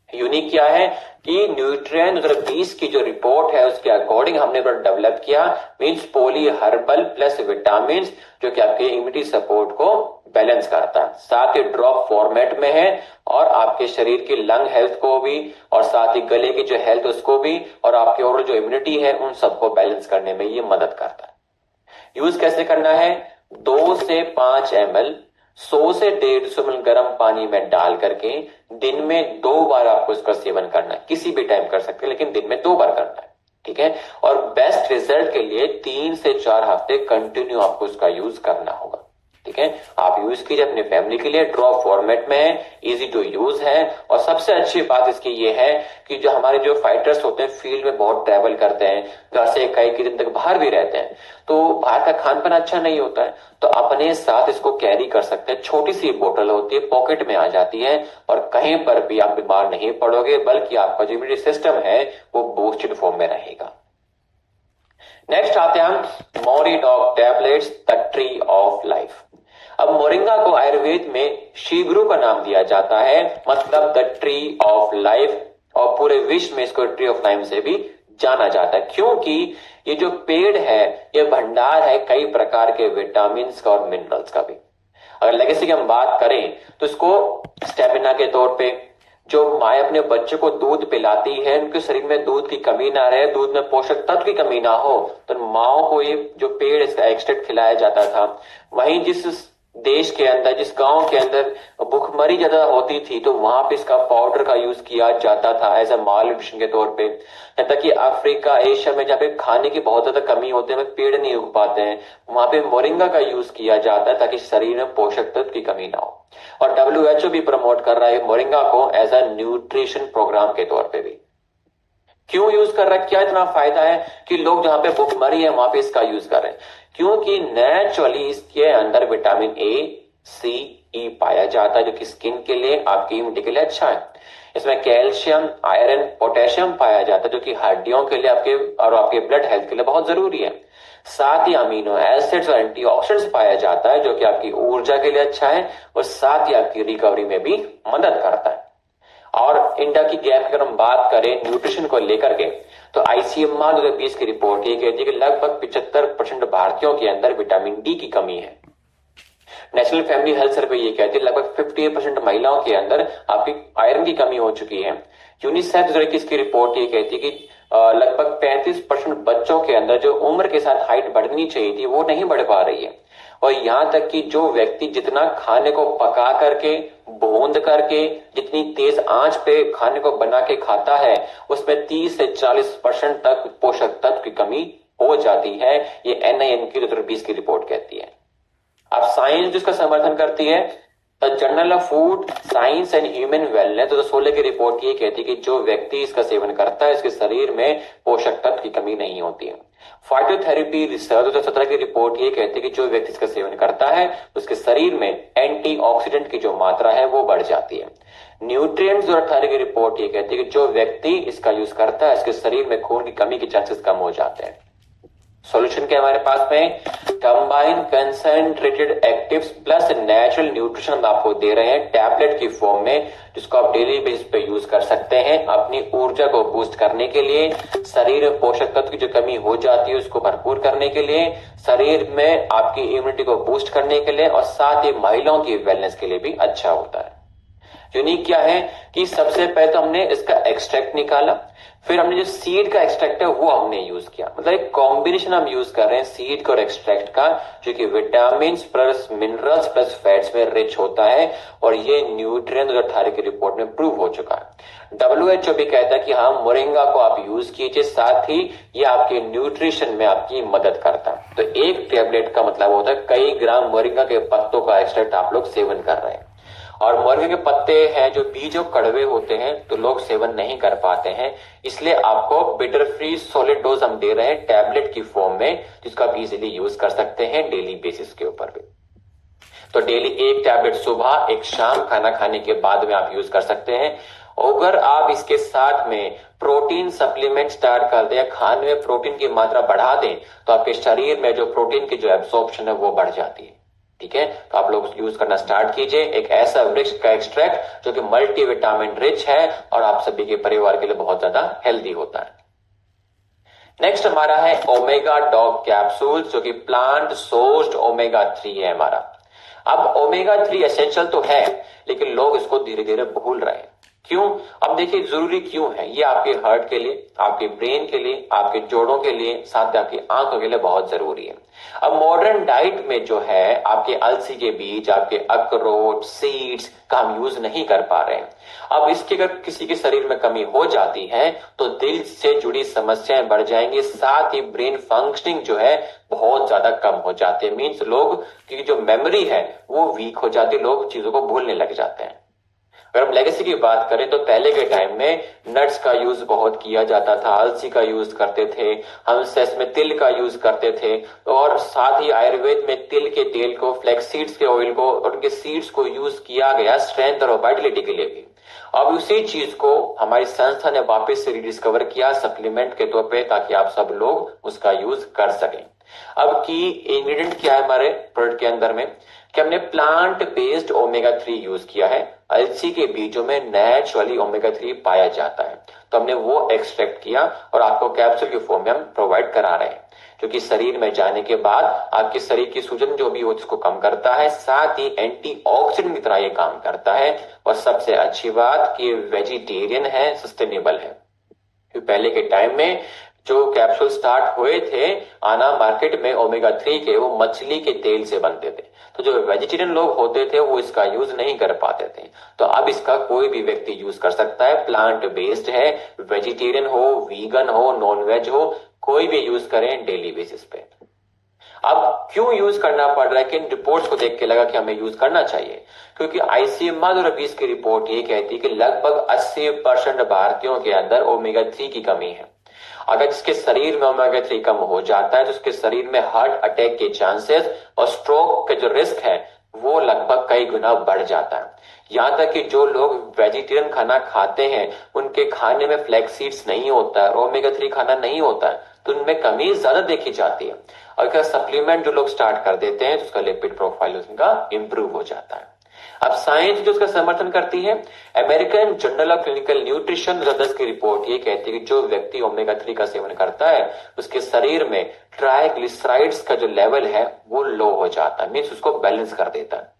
यूनिक क्या है कि न्यूट्रिएंट 2020 की जो रिपोर्ट है उसके अकॉर्डिंग हमने डेवलप किया, means poly herbal plus vitamin जो कि आपके इम्यूनिटी सपोर्ट को बैलेंस करता है, साथ ही ड्रॉप फॉर्मेट में है और आपके शरीर की लंग हेल्थ को भी और साथ ही गले की जो हेल्थ उसको भी और आपके ओवरऑल जो इम्यूनिटी है उन सबको बैलेंस करने में ये मदद करता है। यूज कैसे करना है, 2 से 5 ml 100 से 150 ml गर्म पानी में डाल करके दिन में 2 बार आपको इसका सेवन करना है। किसी भी टाइम कर सकते हैं लेकिन दिन में 2 बार करना है। ठीक है, और बेस्ट रिजल्ट के लिए 3 से 4 हफ्ते कंटिन्यू आपको इसका यूज करना होगा। ठीक है, आप यूज कीजिए अपनी फैमिली के लिए, ड्रॉप फॉर्मेट में है, इजी टू यूज है, और सबसे अच्छी बात इसकी ये है कि जो हमारे जो फाइटर्स होते हैं फील्ड में बहुत ट्रैवल करते हैं, घर से कई दिन तक बाहर भी रहते हैं, तो बाहर का खान पान अच्छा नहीं होता है, तो अपने साथ इसको कैरी कर सकते हैं। छोटी सी बोतल होती है, पॉकेट में आ जाती है, और कहीं पर भी आप बीमार नहीं पड़ोगे, बल्कि आपका जो इम्यूनिटी सिस्टम है वो बूस्टेड फॉर्म में रहेगा। नेक्स्ट आते हैं हम मोरिडॉग tablets, the tree of life. अब मोरिंगा को आयुर्वेद में शिवगुरु का नाम दिया जाता है, मतलब द ट्री ऑफ लाइफ, और पूरे विश्व में इसको ट्री ऑफ लाइफ से भी जाना जाता है, क्योंकि ये जो पेड़ है ये भंडार है कई प्रकार के विटामिन का और मिनरल्स का भी। अगर लेगेसी की हम बात करें तो इसको स्टेमिना के तौर पे, जो माए अपने बच्चे को दूध पिलाती है उनके शरीर में दूध की कमी ना रहे, दूध में पोषक तत्व की कमी ना हो, तो माओ को ये जो पेड़ इसका एक्सट्रैक्ट खिलाया जाता था। वहीं जिस देश के अंदर, जिस गांव के अंदर भुखमरी ज्यादा होती थी, तो वहां पे इसका पाउडर का यूज किया जाता था एज अ माल न्यूट्रिशन के तौर पे। यहाँ तक कि अफ्रीका, एशिया में जहाँ पे खाने की बहुत ज्यादा कमी होती है, पेड़ नहीं उग पाते हैं, वहां पे मोरिंगा का यूज किया जाता है ताकि शरीर में पोषक तत्व की कमी ना हो। और WHO भी प्रमोट कर रहा है मोरिंगा को एज अ न्यूट्रिशन प्रोग्राम के तौर पे भी। क्यों यूज कर रहा है, क्या इतना फायदा है कि लोग जहां पे भुखमरी है वहां पे इसका यूज कर रहे हैं? क्योंकि नेचुरली इसके अंदर विटामिन ए, सी, ई पाया जाता है, जो कि स्किन के लिए, आपकी इम्यूनिटी के लिए अच्छा है। इसमें कैल्शियम, आयरन, पोटेशियम पाया जाता है, जो कि हड्डियों के लिए आपके और आपके ब्लड हेल्थ के लिए बहुत जरूरी है। साथ ही अमीनो एसिड्स और एंटीऑक्सीडेंट्स पाया जाता है, जो कि आपकी ऊर्जा के लिए अच्छा है और साथ ही आपकी रिकवरी में भी मदद करता है। और इंडिया की गैप की अगर हम बात करें न्यूट्रिशन को लेकर के, तो ICMR 2020 की रिपोर्ट ये कहती है कि लगभग 75% भारतीयों के अंदर विटामिन डी की कमी है। नेशनल फैमिली हेल्थ सर्वे ये कहती है लगभग 58% महिलाओं के अंदर आपकी आयरन की कमी हो चुकी है। यूनिसेफ 2021 की रिपोर्ट ये कहती है कि लगभग 35% बच्चों के अंदर जो उम्र के साथ हाइट बढ़नी चाहिए थी वो नहीं बढ़ पा रही है। और यहां तक कि जो व्यक्ति जितना खाने को पका करके, भूंद करके, जितनी तेज आंच पे खाने को बना के खाता है, उसमें 30 से 40% तक पोषक तत्व की कमी हो जाती है। ये NIM की 2020 की रिपोर्ट कहती है। अब साइंस जिसका समर्थन करती है, the journal of food science and human wellness 2016 की रिपोर्ट ये कहती है कि जो व्यक्ति इसका सेवन करता है, इसके शरीर में पोषक तत्व की कमी नहीं होती है। फाइटोथेरेपी रिसर्च 2017 की रिपोर्ट ये कहती है कि जो व्यक्ति इसका सेवन करता है, उसके शरीर में एंटीऑक्सीडेंट की जो मात्रा है वो बढ़ जाती है। न्यूट्रिएंट्स 2018 की रिपोर्ट ये कहती है कि जो व्यक्ति इसका यूज करता है, इसके शरीर में खून की कमी के चांसेस कम हो जाते हैं। सॉल्यूशन क्या हमारे पास में? Combine concentrated actives plus natural nutrition हम आपको दे रहे हैं टैबलेट की फॉर्म में, जिसको आप डेली बेसिस पे यूज कर सकते हैं अपनी ऊर्जा को बूस्ट करने के लिए, शरीर में पोषक तत्व की जो कमी हो जाती है उसको भरपूर करने के लिए, शरीर में आपकी इम्यूनिटी को बूस्ट करने के लिए, और साथ ही महिलाओं की वेलनेस के लिए भी अच्छा होता है। यूनिक क्या है कि सबसे पहले तो हमने इसका एक्सट्रैक्ट निकाला, फिर हमने जो सीड का एक्सट्रैक्ट है वो हमने यूज किया। मतलब एक कॉम्बिनेशन हम यूज कर रहे हैं सीड का और एक्सट्रैक्ट का, जो कि vitamin plus minerals plus fats में रिच होता है, और ये न्यूट्रिएंट 2018 की रिपोर्ट में प्रूव हो चुका है। WHO भी कहता है कि हाँ, मोरिंगा को आप यूज कीजिए, साथ ही ये आपके न्यूट्रिशन में आपकी मदद करता है। तो एक टेबलेट का मतलब होता है कई ग्राम मोरिंगा के पत्तों का एक्सट्रैक्ट आप लोग सेवन कर रहे हैं। और मोरिंगा के पत्ते हैं जो बीजों कड़वे होते हैं, तो लोग सेवन नहीं कर पाते हैं, इसलिए आपको बिटर फ्री सॉलिड डोज हम दे रहे हैं टैबलेट की फॉर्म में, जिसको आप इजीली यूज कर सकते हैं डेली बेसिस के ऊपर भी। तो डेली एक टैबलेट सुबह, एक शाम खाना खाने के बाद में आप यूज कर सकते हैं। अगर आप इसके साथ में प्रोटीन सप्लीमेंट स्टार्ट कर दें या खाने में प्रोटीन की मात्रा बढ़ा दें, तो आपके शरीर में जो प्रोटीन की जो एब्सॉर्प्शन है वो बढ़ जाती है। ठीक है, तो आप लोग यूज करना स्टार्ट कीजिए एक ऐसा वृक्ष का एक्सट्रैक्ट जो कि मल्टीविटामिन रिच है और आप सभी के परिवार के लिए बहुत ज्यादा हेल्दी होता है। नेक्स्ट हमारा है ओमेगा डॉग कैप्सूल, जो कि प्लांट सोर्स्ड ओमेगा 3 है हमारा। अब ओमेगा 3 एसेंशियल तो है, लेकिन लोग इसको धीरे धीरे भूल रहे हैं। क्यों? अब देखिए जरूरी क्यों है ये, आपके हार्ट के लिए, आपके ब्रेन के लिए, आपके जोड़ों के लिए, साथ ही आपकी आंखों के लिए बहुत जरूरी है। अब मॉडर्न डाइट में जो है आपके अलसी के बीज, आपके अखरोट, सीड्स का हम यूज नहीं कर पा रहे हैं। अब इसकी अगर किसी के शरीर में कमी हो जाती है तो दिल से जुड़ी समस्याएं बढ़ जाएंगी, साथ ही ब्रेन फंक्शनिंग जो है बहुत ज्यादा कम हो जाती है। मीन्स लोग की जो मेमोरी है वो वीक हो जाती है, लोग चीजों को भूलने लग जाते हैं। अगर हम लेगेसी की बात करें तो पहले के टाइम में नट्स का यूज बहुत किया जाता था, अलसी का यूज करते थे, हम सेस में तिल का यूज करते थे, और साथ ही आयुर्वेद में तिल के तेल को, फ्लैक्स सीड्स के ऑयल को और उनके सीड्स को यूज किया गया स्ट्रेंथ और वाइटलिटी के लिए भी। अब उसी चीज को हमारी संस्था ने वापस से रिडिस्कवर किया सप्लीमेंट के तौर पे, ताकि आप सब लोग उसका यूज कर सकें। अब की इंग्रेडिएंट क्या है हमारे प्रोडक्ट के अंदर में, कि हमने प्लांट बेस्ड ओमेगा 3 यूज किया है। अलसी के बीजों में नेचुरली ओमेगा 3 पाया जाता है, तो हमने वो एक्सट्रैक्ट किया और आपको कैप्सूल के फॉर्म में हम प्रोवाइड करा रहे हैं, जो कि शरीर में जाने के बाद आपके शरीर की सूजन जो भी हो उसको कम करता है, साथ ही एंटीऑक्सीडेंट की तरह ये काम करता है। और सबसे अच्छी बात कि वेजिटेरियन है, सस्टेनेबल है। पहले के टाइम में जो कैप्सूल स्टार्ट हुए थे आना मार्केट में ओमेगा 3 के, वो मछली के तेल से बनते थे। तो जो वेजिटेरियन लोग होते थे वो इसका यूज नहीं कर पाते थे। तो अब इसका कोई भी व्यक्ति यूज कर सकता है, प्लांट बेस्ड है, वेजिटेरियन हो, वीगन हो, नॉन वेज हो, कोई भी यूज करें डेली बेसिस पे। अब क्यों यूज करना पड़ रहा है, किन रिपोर्ट्स को देख के लगा कि हमें यूज करना चाहिए? क्योंकि आईसीएमआर 2020 की रिपोर्ट ये कहती है कि लगभग 80% भारतीयों के अंदर ओमेगा 3 की कमी है। अगर जिसके शरीर में ओमेगा 3 कम हो जाता है तो उसके शरीर में हार्ट अटैक के चांसेस और स्ट्रोक का जो रिस्क है वो लगभग कई गुना बढ़ जाता है। यहां तक कि जो लोग वेजिटेरियन खाना खाते हैं उनके खाने में फ्लैक्स सीड्स नहीं होता है, ओमेगा 3 खाना नहीं होता है, तो उनमें कमी ज्यादा देखी जाती है। और अगर सप्लीमेंट जो लोग स्टार्ट कर देते हैं तो उसका लिपिड प्रोफाइल उनका इंप्रूव हो जाता है। अब साइंस जो उसका समर्थन करती है, American journal of clinical nutrition 2010 की रिपोर्ट ये कहती है कि जो व्यक्ति ओमेगा 3 का सेवन करता है उसके शरीर में ट्राइग्लिसराइड्स का जो लेवल है वो लो हो जाता है, मीन्स उसको बैलेंस कर देता है।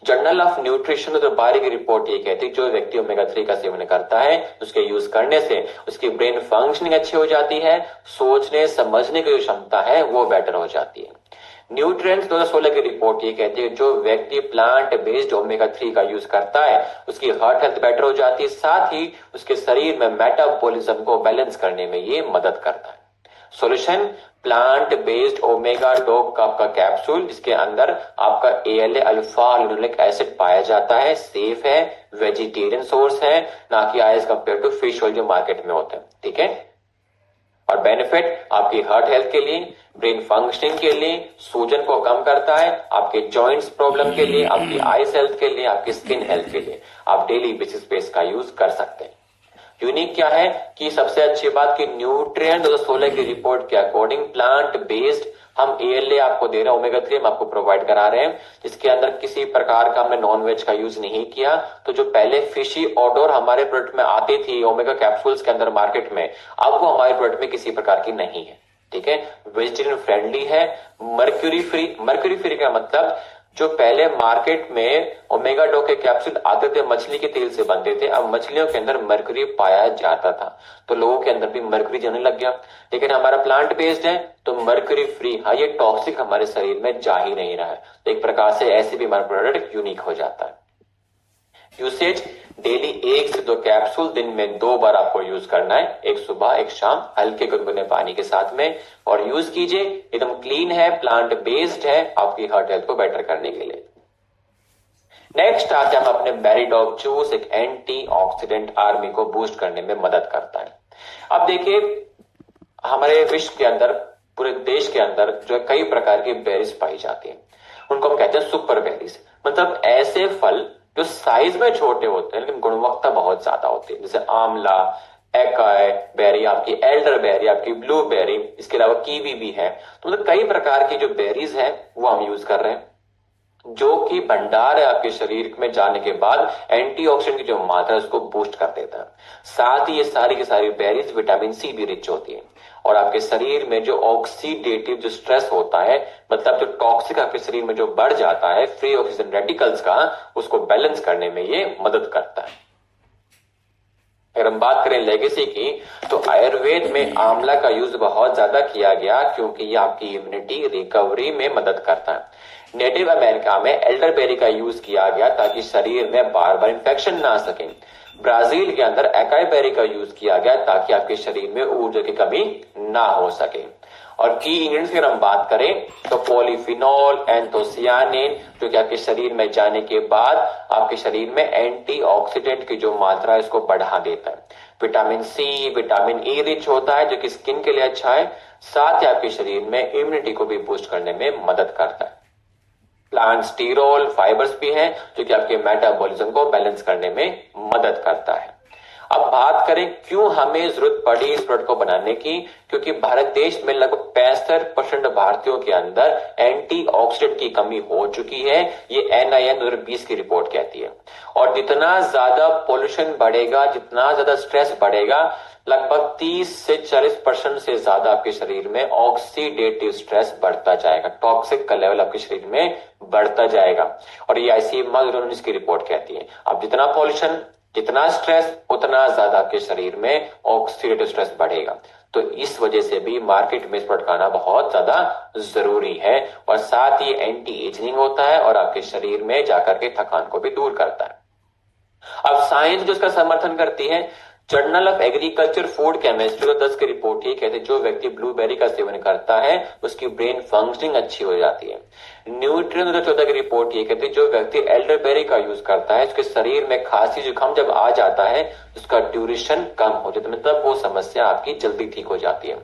जर्नल ऑफ न्यूट्रिशन तो बारी की रिपोर्ट ये कहती है जो व्यक्ति ओमेगा 3 का सेवन करता है उसके यूज करने से उसकी ब्रेन फंक्शनिंग अच्छी हो जाती है, सोचने समझने की जो क्षमता है वो बेटर हो जाती है। न्यूट्रिएंट्स 2016 की रिपोर्ट ये कहती है जो व्यक्ति प्लांट बेस्ड ओमेगा 3 का यूज करता है उसकी हार्ट हेल्थ बेटर हो जाती है, साथ ही उसके शरीर में मेटाबॉलिज्म को बैलेंस करने में ये मदद करता है। Solution plant based omega dog का आपका कैप्सूल, जिसके अंदर आपका ALA अल्फा लिनोलिक एसिड पाया जाता है, सेफ है, वेजिटेरियन सोर्स है, ना कि as compared to fish oil जो मार्केट में होता है। ठीक है, और बेनिफिट आपकी हार्ट हेल्थ के लिए, ब्रेन फंक्शनिंग के लिए, सूजन को कम करता है, आपके जॉइंट्स प्रॉब्लम के लिए, आपकी आईज हेल्थ के लिए, आपकी स्किन हेल्थ के लिए आप डेली बेसिस पे इसका यूज कर सकते हैं। यूनिक क्या है कि सबसे अच्छी बात कि न्यूट्रिएंट 2016 की रिपोर्ट के अकॉर्डिंग प्लांट बेस्ड हम ALA आपको दे रहे हैं, ओमेगा 3 हम आपको प्रोवाइड करा रहे हैं, जिसके अंदर किसी प्रकार का हमने नॉन वेज का यूज नहीं किया। तो जो पहले फिशी ऑडोर हमारे प्रोडक्ट में आती थी ओमेगा कैप्सूल्स के अंदर मार्केट में, अब वो हमारे प्रोडक्ट में किसी प्रकार की नहीं है। ठीक है, वेजिटेरियन फ्रेंडली है, मर्क्यूरी फ्री। मर्क्यूरी फ्री का मतलब जो पहले मार्केट में ओमेगा डो के कैप्सूल आते थे मछली के तेल से बनते थे, अब मछलियों के अंदर मर्क्यूरी पाया जाता था तो लोगों के अंदर भी मर्क्यूरी जाने लग गया। लेकिन हमारा प्लांट बेस्ड है तो मर्क्यूरी फ्री, हाँ ये टॉक्सिक हमारे शरीर में जा ही नहीं रहा है। तो एक प्रकार से ऐसे भी हमारा प्रोडक्ट यूनिक हो जाता है। यूसेज डेली 1 से 2 कैप्सूल दिन में 2 बार आपको यूज करना है, एक सुबह एक शाम, हल्के गुनगुने पानी के साथ में, और यूज कीजिए। एकदम क्लीन है, प्लांट बेस्ड है, आपकी हार्ट हेल्थ को बेटर करने के लिए। नेक्स्ट आते हैं हम अपने बेरी डॉग जूस, एक एंटीऑक्सीडेंट आर्मी को बूस्ट करने में मदद करता है। अब देखिए हमारे विश्व के अंदर, पूरे देश के अंदर जो कई प्रकार की बेरीज पाई जाती हैं, उनको हम कहते हैं सुपर बेरीज। मतलब ऐसे फल जो साइज में छोटे होते हैं लेकिन गुणवत्ता बहुत ज्यादा होती है, जैसे आंवला, एकाई बेरी, आपकी एल्डर बेरी, आपकी ब्लू बेरी, इसके अलावा कीवी भी है। तो मतलब कई प्रकार की जो बेरीज है वो हम यूज कर रहे हैं, जो कि भंडार है आपके शरीर में जाने के बाद एंटीऑक्सीडेंट की जो मात्रा है उसको बूस्ट कर देता है। साथ ही ये सारी की सारी बेरीज विटामिन सी भी रिच होती है और आपके शरीर में जो ऑक्सीडेटिव जो स्ट्रेस होता है, मतलब जो टॉक्सिक आपके शरीर में जो बढ़ जाता है फ्री ऑक्सीजन रेडिकल्स का, उसको बैलेंस करने में ये मदद करता है। अगर हम बात करें लेगेसी की, तो आयुर्वेद में आंवला का यूज बहुत ज्यादा किया गया क्योंकि ये आपकी इम्यूनिटी रिकवरी में मदद करता है। नेटिव अमेरिका में एल्डरबेरी का यूज किया गया ताकि शरीर में बार बार इंफेक्शन ना आ सके। ब्राजील के अंदर एकाई बेरी का यूज किया गया ताकि आपके शरीर में ऊर्जा की कमी ना हो सके। और की इंग्रेडिएंट्स की हम बात करें तो पॉलीफिनॉल, एंथोसियानिन, जो कि आपके शरीर में जाने के बाद आपके शरीर में एंटीऑक्सीडेंट की जो मात्रा है इसको बढ़ा देता है। Vitamin C, vitamin E rich होता है जो कि स्किन के लिए अच्छा है, साथ ही आपके शरीर में इम्यूनिटी को भी बूस्ट करने में मदद करता है। प्लांट स्टीरोल फाइबर्स भी हैं जो कि आपके मेटाबॉलिज्म को बैलेंस करने में मदद करता है। अब बात करें क्यों हमें जरूरत पड़ी इस प्रोडक्ट को बनाने की, क्योंकि भारत देश में लगभग 65% भारतीयों के अंदर एंटीऑक्सीडेंट की कमी हो चुकी है, ये NIN 2020 की रिपोर्ट कहती है। और जितना ज्यादा पोल्यूशन बढ़ेगा, जितना ज्यादा स्ट्रेस बढ़ेगा, लगभग 30 से 40% से ज्यादा आपके शरीर में ऑक्सीडेटिव स्ट्रेस बढ़ता जाएगा, टॉक्सिक का लेवल आपके शरीर में बढ़ता जाएगा। और ये ICMR की रिपोर्ट कहती है अब जितना पॉल्यूशन, जितना स्ट्रेस, उतना ज्यादा आपके शरीर में ऑक्सीडेटिव स्ट्रेस बढ़ेगा। तो इस वजह से भी मार्केट में इस प्रोडक्ट का आना बहुत ज्यादा जरूरी है, और साथ ही एंटी एजिंग होता है और आपके शरीर में जाकर के थकान को भी दूर करता है। अब साइंस जो इसका समर्थन करती है, journal of agriculture food chemistry 10 की रिपोर्ट ये कहते हैं जो व्यक्ति ब्लूबेरी का सेवन करता है उसकी ब्रेन फंक्शनिंग अच्छी हो जाती है। न्यूट्रिएंट 2014 की रिपोर्ट ये कहती है जो व्यक्ति एल्डरबेरी का यूज करता है उसके शरीर में खांसी जुकाम जब आ जाता है उसका ड्यूरेशन कम हो जाता है, मतलब वो समस्या आपकी जल्दी ठीक हो जाती है।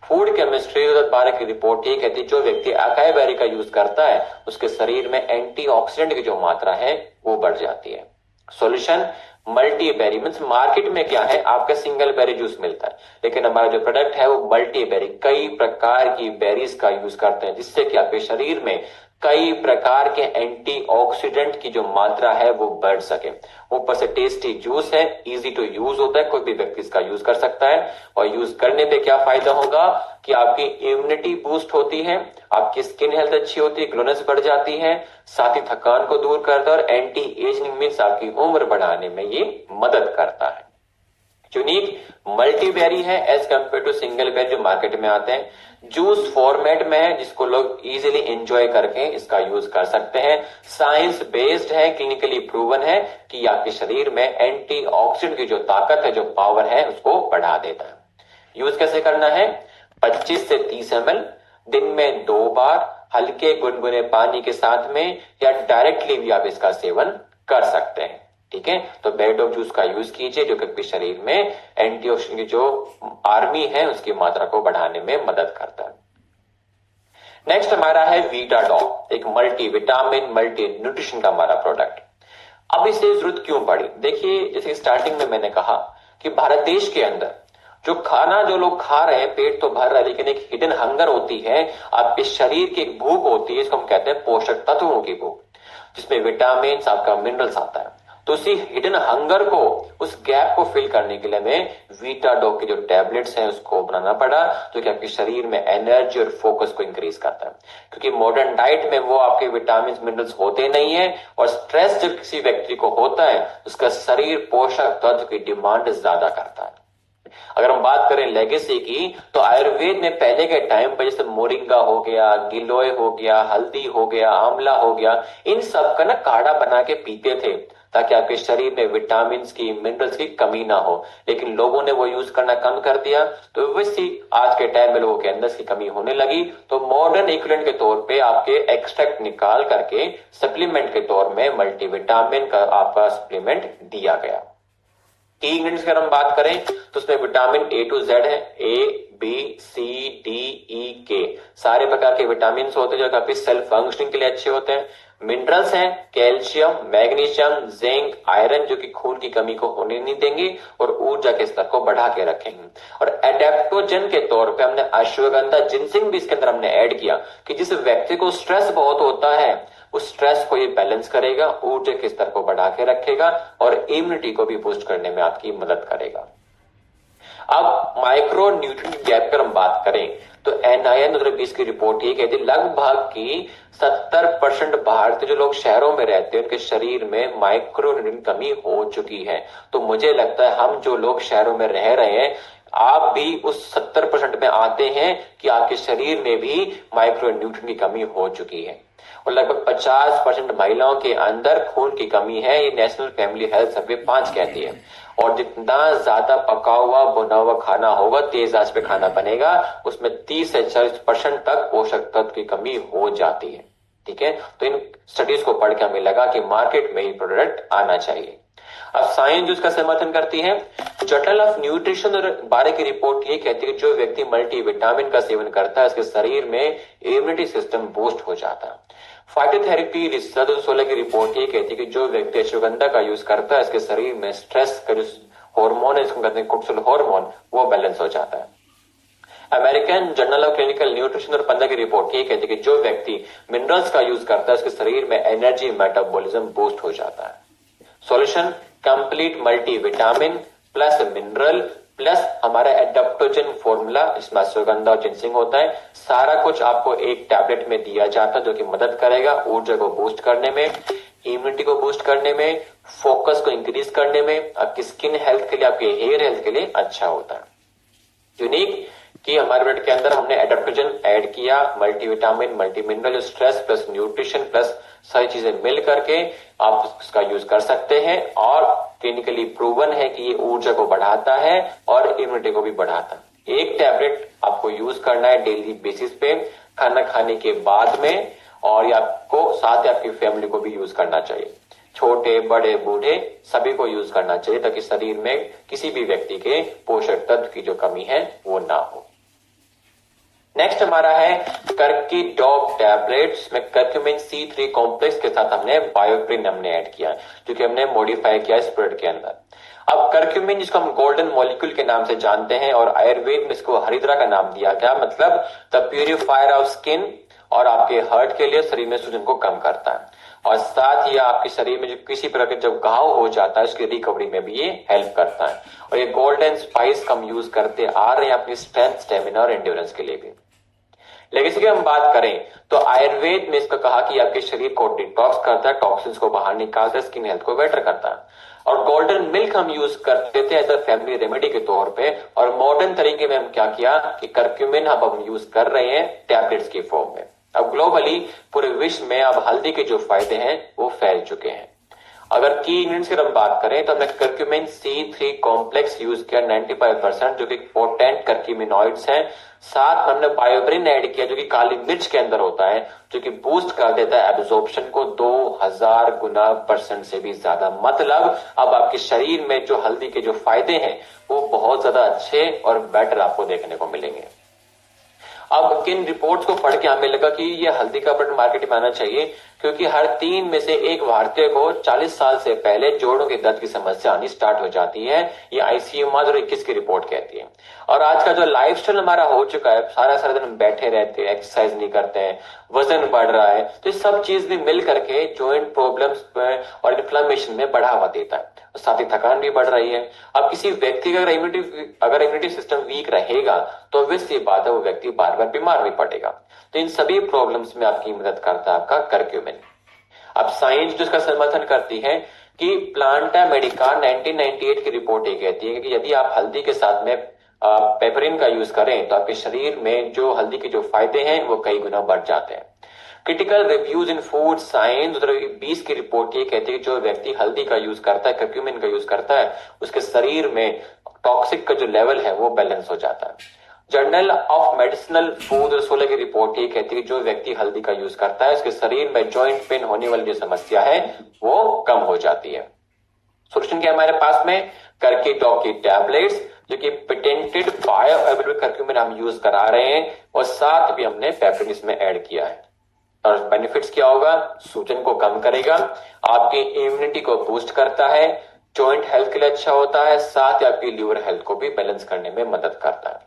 फूड केमिस्ट्री 2012 की रिपोर्ट ये कहती है जो व्यक्ति अकाई बेरी का यूज करता है उसके शरीर में एंटीऑक्सीडेंट की जो मात्रा है वो बढ़ जाती है। Solution, multi berry means market में क्या है आपका सिंगल बेरी जूस मिलता है, लेकिन हमारा जो प्रोडक्ट है वो मल्टी बेरी कई प्रकार की बेरीज का यूज करते हैं जिससे कि आपके शरीर में कई प्रकार के एंटीऑक्सीडेंट की जो मात्रा है वो बढ़ सके। ऊपर से टेस्टी जूस है, इजी टू यूज होता है, कोई भी व्यक्ति इसका यूज कर सकता है। और यूज करने पे क्या फायदा होगा कि आपकी इम्यूनिटी बूस्ट होती है, आपकी स्किन हेल्थ अच्छी होती है, ग्लोनेस बढ़ जाती है, साथ ही थकान को दूर करता है और एंटी एजिंग मीन्स आपकी उम्र बढ़ाने में ये मदद करता है। यूनिक मल्टीबेरी है as compared to single berry जो मार्केट में आते हैं, जूस फॉर्मेट में है जिसको लोग इजीली एंजॉय करके इसका यूज कर सकते हैं। साइंस बेस्ड है, क्लिनिकली प्रूवन है कि आपके शरीर में एंटीऑक्सीडेंट की जो ताकत है, जो पावर है उसको बढ़ा देता है। यूज कैसे करना है, 25 से 30 ml दिन में 2 बार हल्के गुनगुने पानी के साथ में, या डायरेक्टली भी आप इसका सेवन कर सकते हैं। ठीक है, तो बेड ऑफ जूस का यूज कीजिए जो कि शरीर में एंटीऑक्सीडेंट की जो आर्मी है उसकी मात्रा को बढ़ाने में मदद करता है। नेक्स्ट हमारा है वीटाडॉग, एक मल्टी विटामिन मल्टी न्यूट्रिशन का हमारा प्रोडक्ट। अब इसे जरूरत क्यों पड़ी, देखिए जैसे स्टार्टिंग में मैंने कहा कि भारत देश के अंदर जो खाना जो लोग खा रहे हैं पेट तो भर रहा है, लेकिन एक हिडन हंगर होती है, आपके शरीर की एक भूख होती है, इसको हम कहते हैं पोषक तत्वों की भूख, जिसमें विटामिन आपका मिनरल्स आता है। तो उसी हिडन हंगर को, उस गैप को फिल करने के लिए हमें वीटाडॉग के जो टैबलेट्स हैं उसको बनाना पड़ा, जो कि आपके शरीर में एनर्जी और फोकस को इंक्रीज करता है। क्योंकि मॉडर्न डाइट में वो आपके विटामिन मिनरल्स होते नहीं है, और स्ट्रेस जब किसी व्यक्ति को होता है उसका शरीर पोषक तत्व की डिमांड ज्यादा करता है। अगर हम बात करें लेगेसी की, तो आयुर्वेद में पहले के टाइम पर जैसे मोरिंगा हो गया, गिलोय हो गया, हल्दी हो गया, आंवला हो गया, इन सब का ना काढ़ा बना के पीते थे ताकि आपके शरीर में विटामिन की, मिनरल्स की कमी ना हो। लेकिन लोगों ने वो यूज करना कम कर दिया, तो वैसी आज के टाइम में लोगों के अंदर इसकी कमी होने लगी। तो मॉडर्न इक्विवेलेंट के तौर पे आपके एक्सट्रैक्ट निकाल करके सप्लीमेंट के तौर में मल्टीविटामिन का आपका सप्लीमेंट दिया गया। की इंग्रेडिएंट्स की अगर हम बात करें तो उसमें विटामिन A to Z है, A, B, C, D, E, K सारे प्रकार के विटामिन होते हैं जो काफी सेल फंक्शनिंग के लिए अच्छे होते हैं। मिनरल्स हैं कैल्शियम, मैग्नीशियम, जिंक, आयरन जो कि खून की कमी को होने नहीं देंगे और ऊर्जा के स्तर को बढ़ा के रखेंगे। और एडेप्टोजन के तौर पे हमने अश्वगंधा, जिनसिंग भी इसके अंदर हमने ऐड किया कि जिस व्यक्ति को स्ट्रेस बहुत होता है उस स्ट्रेस को ये बैलेंस करेगा, ऊर्जा के स्तर को बढ़ा के रखेगा और इम्यूनिटी को भी बूस्ट करने में आपकी मदद करेगा। अब माइक्रो न्यूट्रिएंट गैप पर हम बात करें तो NIN 2020 की रिपोर्ट ये कहती है लगभग की 70% भारतीय जो लोग शहरों में रहते हैं उनके शरीर में माइक्रो न्यूट्रिएंट कमी हो चुकी है। तो मुझे लगता है हम जो लोग शहरों में रह रहे हैं आप भी उस 70% में आते हैं कि आपके शरीर में भी माइक्रो न्यूट्रिएंट की कमी हो चुकी है। और लगभग 50% महिलाओं के अंदर खून की कमी है, ये नेशनल फैमिली हेल्थ सर्वे 5 कहती है। और जितना ज्यादा पका हुआ भुना हुआ खाना होगा, तेज आंच पे खाना बनेगा, उसमें 30 से 40% तक पोषक तत्व की कमी हो जाती है। ठीक है, तो इन स्टडीज को पढ़ के हमें लगा कि मार्केट में ये प्रोडक्ट आना चाहिए। अब साइंस जो इसका समर्थन करती है, जर्नल ऑफ न्यूट्रिशन और 12 की रिपोर्ट ये कहती है कि जो व्यक्ति मल्टीविटामिन का सेवन करता है उसके शरीर में इम्यूनिटी सिस्टम बूस्ट हो जाता है। फाइटोथेरेपी रिसर्च 2016 की रिपोर्ट ये कहती है कि जो व्यक्ति अश्वगंधा का यूज करता है उसके शरीर में स्ट्रेस का जो हार्मोन है, इसको कहते हैं कोर्टिसोल हार्मोन, वो बैलेंस हो जाता है। American journal of clinical nutrition और 15 की रिपोर्ट ये कहती है कि जो व्यक्ति मिनरल्स का यूज करता है उसके शरीर में एनर्जी मेटाबॉलिज्म बूस्ट हो जाता है। Solution, complete multivitamin plus mineral plus हमारा एडेप्टोजन फॉर्मूला, इसमें अश्वगंधा और जिनसिंग होता है। सारा कुछ आपको एक टैबलेट में दिया जाता है जो कि मदद करेगा ऊर्जा को बूस्ट करने में, इम्यूनिटी को बूस्ट करने में, फोकस को इंक्रीज करने में, आपकी स्किन हेल्थ के लिए, आपके हेयर हेल्थ के लिए अच्छा होता है। यूनिक कि हमारे ब्लड के अंदर हमने एडाप्टोजन ऐड किया, मल्टीविटामिन, मल्टीमिनरल, जो स्ट्रेस प्लस न्यूट्रिशन प्लस सारी चीजें मिल करके आप उसका यूज कर सकते हैं, और क्लिनिकली प्रूवन है कि ये ऊर्जा को बढ़ाता है और इम्यूनिटी को भी बढ़ाता है। एक टैबलेट आपको यूज करना है डेली बेसिस पे, खाना खाने के बाद में, और ये आपको साथ ही आपकी फैमिली को भी यूज करना चाहिए। छोटे बड़े बूढ़े सभी को यूज करना चाहिए, ताकि शरीर में किसी भी व्यक्ति के पोषक तत्व की जो कमी है वो ना हो। नेक्स्ट हमारा है कर्की डॉग टैबलेट्स में कर्क्यूमिन C3 कॉम्प्लेक्स के साथ हमने बायोप्रिन हमने ऐड किया है, जो कि हमने मॉडिफाई किया है स्प्रेड के अंदर। अब कर्क्यूमिन, जिसको हम गोल्डन मॉलिक्यूल के नाम से जानते हैं, और आयुर्वेद में इसको हरिद्रा का नाम दिया गया, मतलब द प्यूरिफायर ऑफ स्किन, और आपके हार्ट के लिए शरीर में सूजन को कम करता है, और साथ ही आपके शरीर में जो किसी प्रकार का जब घाव हो जाता है उसकी रिकवरी में भी ये हेल्प करता है। और ये गोल्डन स्पाइस कम यूज करते आ रहे हैं अपनी स्ट्रेंथ, स्टेमिना और एंड्योरेंस के लिए भी। लेकिन इसकी हम बात करें तो आयुर्वेद में इसका कहा कि आपके शरीर को डिटॉक्स करता है, टॉक्सिन्स को बाहर निकालता है, स्किन हेल्थ को बेटर करता है। और गोल्डन मिल्क हम यूज करते थे एज अ फैमिली रेमेडी के तौर पे, और मॉडर्न तरीके में हम क्या किया कि कर्क्यूमिन अब हम यूज कर रहे हैं टैबलेट्स की फॉर्म में। अब ग्लोबली पूरे विश्व में अब हल्दी के जो फायदे हैं वो फैल चुके हैं। अगर की इंग्रेडिएंट्स की हम बात करें तो हमने कर्क्यूमिन C3 कॉम्प्लेक्स यूज किया 95%, जो कि पोटेंट कर्क्यूमिनॉइड्स हैं। साथ में हमने बायोप्रिन ऐड किया, जो कि काली मिर्च के अंदर होता है, जो कि बूस्ट कर देता है एब्जॉर्प्शन को 2000 गुना % से भी ज्यादा। मतलब अब आपके शरीर में जो हल्दी के जो फायदे हैं वो बहुत ज्यादा अच्छे और बेटर आपको देखने को मिलेंगे। अब किन रिपोर्ट्स को पढ़ के हमें लगा कि ये हल्दी का प्रोडक्ट मार्केट में आना चाहिए, क्योंकि हर 3 में से 1 भारतीय को 40 साल से पहले जोड़ों के दर्द की समस्या आनी स्टार्ट हो जाती है। ये ICMR 2021 की रिपोर्ट कहती है। और आज का जो लाइफस्टाइल हमारा हो चुका है, सारा दिन हम बैठे रहते हैं, एक्सरसाइज नहीं करते हैं, वजन बढ़ रहा है, तो ये सब चीज भी मिल करके जॉइंट प्रॉब्लम्स और इन्फ्लेमेशन में बढ़ावा देता है, साथ ही थकान भी बढ़ रही है। अब किसी व्यक्ति का अगर इम्यूनिटी सिस्टम वीक रहेगा तो ऑब्वियसली बात है वो व्यक्ति बार बार बीमार भी पड़ेगा। तो इन सभी प्रॉब्लम्स में आपकी मदद करता है आपका कर्क्यूमिन। अब साइंस जो इसका समर्थन करती है कि प्लांटा मेडिका 1998 की रिपोर्ट ये कहती है कि यदि आप हल्दी के साथ में पेपरिन का यूज करें तो आपके शरीर में जो हल्दी के जो फायदे हैं वो कई गुना बढ़ जाते हैं। क्रिटिकल रिव्यूज इन फूड साइंस 2020 की रिपोर्ट ये कहती है कि जो व्यक्ति हल्दी का यूज करता है, कर्क्यूमिन का यूज करता है, उसके शरीर में टॉक्सिक का जो लेवल है वो बैलेंस हो जाता है। जर्नल ऑफ मेडिसिनल फूड 16 की रिपोर्ट ये कहती है कि जो व्यक्ति हल्दी का यूज करता है उसके शरीर में जॉइंट पेन होने वाली जो समस्या है वो कम हो जाती है। सोल्यूशन क्या हमारे पास में? कर्की डॉग की टैबलेट्स, जो कि पेटेंटेड बायो अवेलेबल कर्क्यूमिन हम यूज करा रहे हैं, और साथ भी हमने पेपरिन इसमें ऐड किया है। और बेनिफिट्स क्या होगा? सूजन को कम करेगा, आपकी इम्यूनिटी को बूस्ट करता है, जॉइंट हेल्थ के लिए अच्छा होता है, साथ ही आपकी लीवर हेल्थ को भी बैलेंस करने में मदद करता है।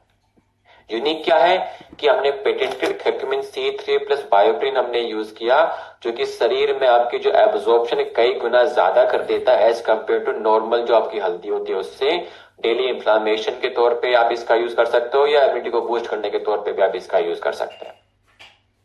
यूनिक क्या है कि हमने पेटेंटेड कर्क्यूमिन C3 प्लस बायोप्रिन हमने यूज किया, जो कि शरीर में आपकी जो एब्जॉर्प्शन कई गुना ज्यादा कर देता है एज कंपेयर टू नॉर्मल जो आपकी हल्दी होती है उससे। डेली इन्फ्लामेशन के तौर पे आप इसका यूज कर सकते हो, या इम्यूनिटी को बूस्ट करने के तौर पे भी आप इसका यूज कर सकते हैं।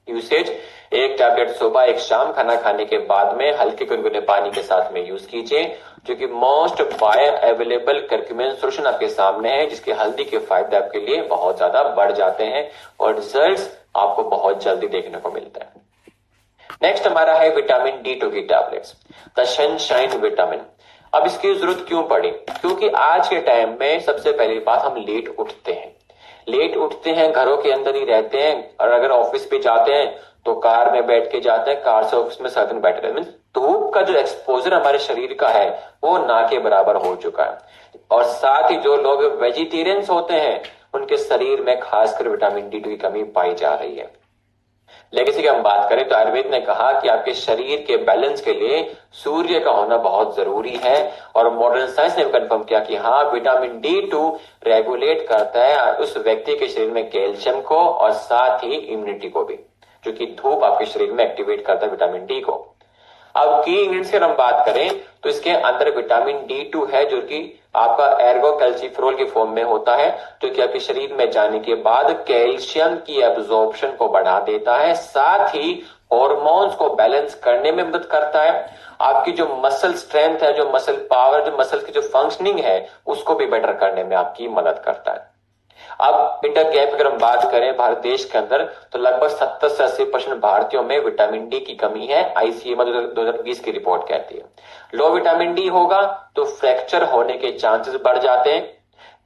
यूसेज: 1 टैबलेट सुबह 1 शाम खाना खाने के बाद में हल्के गुनगुने पानी के साथ में यूज कीजिए, जो कि most bio available curcumin solution आपके सामने है, जिसके हल्दी के फायदे आपके लिए बहुत ज्यादा बढ़ जाते हैं और रिजल्ट्स आपको बहुत जल्दी देखने को मिलते हैं। नेक्स्ट हमारा है विटामिन D2 की टैबलेट्स, द सनशाइन विटामिन। अब इसकी जरूरत क्यों पड़ी? क्योंकि आज के टाइम में सबसे पहली बात, हम लेट उठते हैं, घरों के अंदर ही रहते हैं, और अगर ऑफिस पे जाते हैं तो कार में बैठ के जाते हैं, कार से ऑफिस में सारा दिन बैठे रहते हैं। धूप का जो एक्सपोजर हमारे शरीर का है वो ना के बराबर हो चुका है। और साथ ही जो लोग वेजिटेरियंस होते हैं उनके शरीर में खासकर विटामिन D2 की कमी पाई जा रही है। लेगेसी की हम बात करें तो आयुर्वेद ने कहा कि आपके शरीर के बैलेंस के लिए सूर्य का होना बहुत जरूरी है, और मॉडर्न साइंस ने कंफर्म किया कि हाँ, विटामिन D2 रेगुलेट करता है उस व्यक्ति के शरीर में कैल्शियम को और साथ ही इम्यूनिटी को भी, जो कि धूप आपके शरीर में एक्टिवेट करता है विटामिन D को। अब की इंग्रेडिएंट्स की हम बात करें तो इसके अंदर विटामिन D2 है, जो कि आपका एर्गोकैल्सिफेरॉल की फॉर्म में होता है, जो कि आपके शरीर में जाने के बाद कैल्शियम की एब्जॉर्प्शन को बढ़ा देता है, साथ ही हॉर्मोन्स को बैलेंस करने में मदद करता है। आपकी जो मसल स्ट्रेंथ है, जो मसल पावर, जो मसल की जो फंक्शनिंग है, उसको भी बेटर करने में आपकी मदद करता है। अब इंडिया गैप अगर हम बात करें भारत देश के अंदर, तो लगभग 70 से 80% भारतीयों में विटामिन डी की कमी है, आईसीएमआर 2020 की रिपोर्ट कहती है। लो विटामिन डी होगा तो फ्रैक्चर होने के चांसेस बढ़ जाते हैं,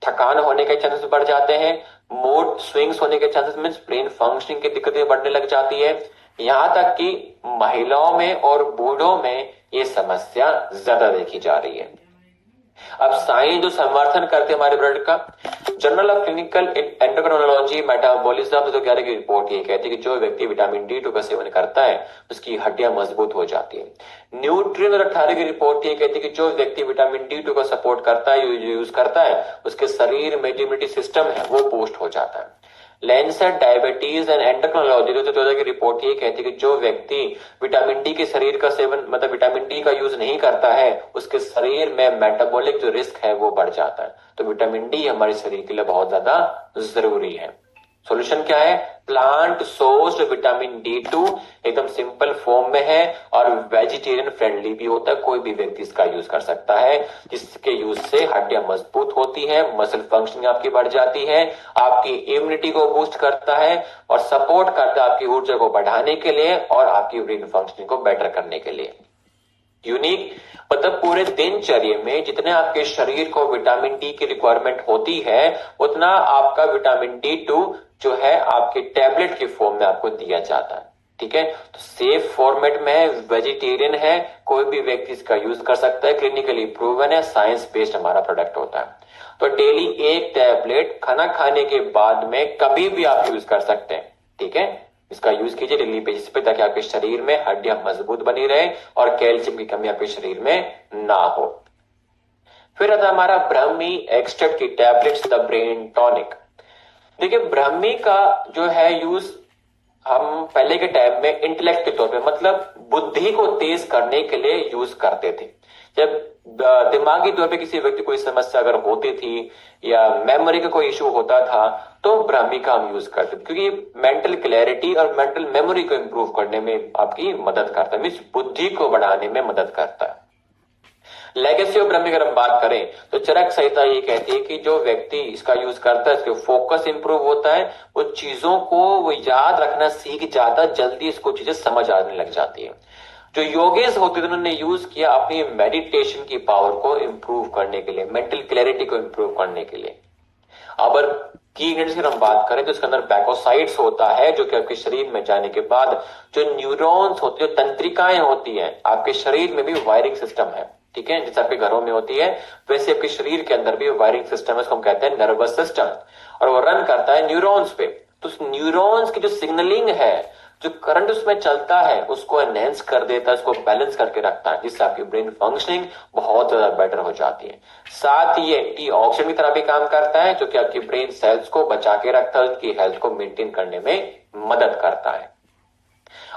थकान होने के चांसेस बढ़ जाते हैं, मूड स्विंग्स होने के चांसेस मींस ब्रेन फंक्शनिंग की दिक्कतें बढ़ने लग जाती है। यहां तक कि महिलाओं में और बूढ़ों में ये समस्या ज्यादा देखी जा रही है। अब साइंस जो समर्थन करते हैं हमारे ब्लड का, journal of clinical endocrinology metabolism 2011 की रिपोर्ट ये कहती है कि जो व्यक्ति विटामिन डी टू का सेवन करता है उसकी हड्डियां मजबूत हो जाती है। न्यूट्रिएंट 2018 की रिपोर्ट ये कहती है कि जो व्यक्ति विटामिन डी टू का सपोर्ट करता है, यूज करता है, उसके शरीर में जो इम्यूनिटी सिस्टम है वो बूस्ट हो जाता है। लैंसेट डायबिटीज एंड एंडोक्राइनोलॉजी 2014 की रिपोर्ट ये कहती है कि जो व्यक्ति विटामिन डी के शरीर का सेवन मतलब विटामिन डी का यूज नहीं करता है उसके शरीर में मेटाबॉलिक जो रिस्क है वो बढ़ जाता है। तो विटामिन डी हमारे शरीर के लिए बहुत ज्यादा जरूरी है। सॉल्यूशन क्या है? Plant sourced vitamin D two एकदम सिंपल फॉर्म में है और वेजिटेरियन फ्रेंडली भी होता है, कोई भी व्यक्ति इसका यूज कर सकता है, जिसके यूज से हड्डियां मजबूत होती है, मसल फंक्शनिंग आपकी बढ़ जाती है, आपकी इम्यूनिटी को बूस्ट करता है और सपोर्ट करता है आपकी ऊर्जा को बढ़ाने के लिए और आपकी ब्रेन फंक्शनिंग को बेटर करने के लिए। यूनिक मतलब पूरे दिनचर्या में जितने आपके शरीर को विटामिन डी की रिक्वायरमेंट होती है उतना आपका विटामिन डी टू जो है आपके टैबलेट के फॉर्म में आपको दिया जाता है। ठीक है, तो सेफ फॉर्मेट में है, वेजिटेरियन है, कोई भी व्यक्ति इसका यूज कर सकता है, क्लिनिकली प्रूवन है, साइंस बेस्ड हमारा प्रोडक्ट होता है। तो डेली एक टैबलेट खाना खाने के बाद में कभी भी आप यूज कर सकते हैं। ठीक है, इसका यूज कीजिए डेली बेसिस पे ताकि आपके शरीर में हड्डियां मजबूत बनी रहे और कैल्शियम की कमी आपके शरीर में ना हो। फिर आता हमारा ब्राह्मी एक्सट्रैक्ट की टैबलेट्स द ब्रेन टॉनिक। देखिए ब्राह्मी का जो है यूज हम पहले के टाइम में इंटेलेक्ट के तौर पे मतलब बुद्धि को तेज करने के लिए यूज करते थे। जब दिमागी तौर पे किसी व्यक्ति को कोई समस्या अगर होती थी या मेमोरी का कोई इशू होता था तो ब्राह्मी का हम यूज करते थे, क्योंकि मेंटल क्लैरिटी और मेंटल मेमोरी को इंप्रूव करने में आपकी मदद करता है, मींस बुद्धि को बढ़ाने में मदद करता है। लेगेसी ऑफ ब्राह्मी अगर हम बात करें तो चरक संहिता ये कहती है कि जो व्यक्ति इसका यूज करता है उसके फोकस इंप्रूव होता है, वो चीजों को वो याद रखना सीख जाता, जल्दी इसको चीजें समझ आने लग जाती है। जो योगेश होते थे उन्होंने यूज किया अपनी मेडिटेशन की पावर को इंप्रूव करने के लिए, मेंटल क्लैरिटी को इंप्रूव करने के लिए। अगर की इंग्रेडिएंट्स की हम बात करें तो इसके अंदर बैकोसाइट्स होता है जो कि आपके शरीर में जाने के बाद जो न्यूरॉन्स होती है, तंत्रिकाएं होती हैं, आपके शरीर में भी वायरिंग सिस्टम है। ठीक है, जैसे आपके घरों में होती है वैसे आपके शरीर के अंदर भी वायरिंग सिस्टम है, इसको हम कहते हैं नर्वस सिस्टम, और वो रन करता है न्यूरॉन्स पे। तो उस न्यूरॉन्स की जो सिग्नलिंग है, जो करंट उसमें चलता है, उसको एनहेंस कर देता है, उसको बैलेंस करके रखता है, जिससे आपकी ब्रेन फंक्शनिंग बहुत ज्यादा बेटर हो जाती है। साथ ही एंटीऑक्सीडेंट की तरह भी काम करता है जो कि आपकी ब्रेन सेल्स को बचा के रखता है, उसकी हेल्थ को मेंटेन करने में मदद करता है।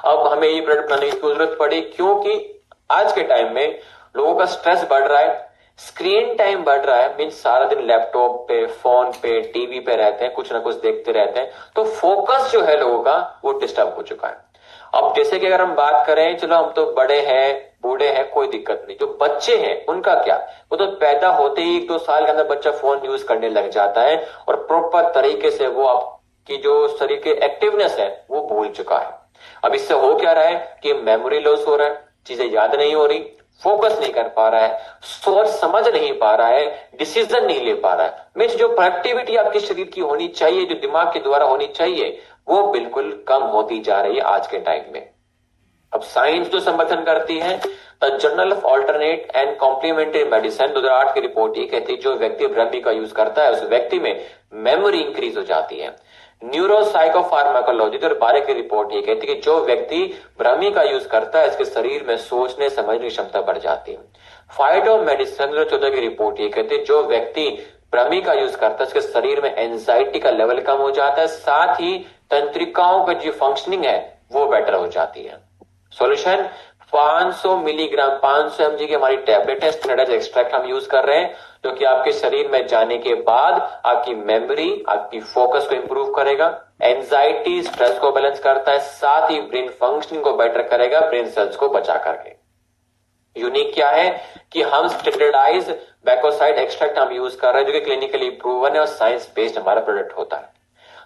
अब हमें ये प्रोडक्ट बनाने की जरूरत पड़ी क्योंकि आज के टाइम में लोगों का स्ट्रेस बढ़ रहा है, स्क्रीन टाइम बढ़ रहा है, मीन्स सारा दिन लैपटॉप पे, फोन पे, टीवी पे रहते हैं, कुछ ना कुछ देखते रहते हैं, तो फोकस जो है लोगों का वो डिस्टर्ब हो चुका है। अब जैसे कि अगर हम बात करें, चलो हम तो बड़े हैं, बूढ़े हैं, कोई दिक्कत नहीं, जो बच्चे हैं उनका क्या, वो तो पैदा होते ही 1-2 साल के अंदर बच्चा फोन यूज करने लग जाता है और प्रॉपर तरीके से वो आपकी जो शरीर के एक्टिवनेस है वो भूल चुका है। अब इससे हो क्या रहा है कि मेमोरी लॉस हो रहा है, चीजें याद नहीं हो रही, फोकस नहीं कर पा रहा है, सोच समझ नहीं पा रहा है, डिसीजन नहीं ले पा रहा है, मीन्स जो प्रोडक्टिविटी आपके शरीर की होनी चाहिए, जो दिमाग के द्वारा होनी चाहिए, वो बिल्कुल कम होती जा रही है आज के टाइम में। अब साइंस जो समर्थन करती है, the journal of alternate and complementary medicine 2008 की रिपोर्ट ये कहती है जो व्यक्ति ब्राह्मी का यूज करता है उस व्यक्ति में मेमोरी इंक्रीज हो जाती है। न्यूरोसाइकोफार्माकोलॉजी 2012 की रिपोर्ट ये कहती है कि जो व्यक्ति ब्राह्मी का यूज करता है इसके शरीर में सोचने समझने की क्षमता बढ़ जाती है। फाइटो मेडिसिन 2014 की रिपोर्ट ये कहती है जो व्यक्ति ब्राह्मी का यूज करता है उसके शरीर में एंजाइटी का लेवल कम हो जाता है, साथ ही तंत्रिकाओं का जो फंक्शनिंग है वो बेटर हो जाती है। सॉल्यूशन 500 मिलीग्राम 500 mg की हमारी टैबलेट है, स्टैंडर्ड एक्सट्रैक्ट हम यूज कर रहे हैं जो कि आपके शरीर में जाने के बाद आपकी मेमोरी, आपकी फोकस को इंप्रूव करेगा, एंजाइटी स्ट्रेस को बैलेंस करता है, साथ ही ब्रेन फंक्शनिंग को बेटर करेगा, ब्रेन सेल्स को बचा करके। यूनिक क्या है कि हम स्टैंडर्डाइज बैकोसाइड एक्सट्रैक्ट हम यूज कर रहे हैं जो कि क्लिनिकली प्रूवन है और साइंस बेस्ड हमारा प्रोडक्ट होता है।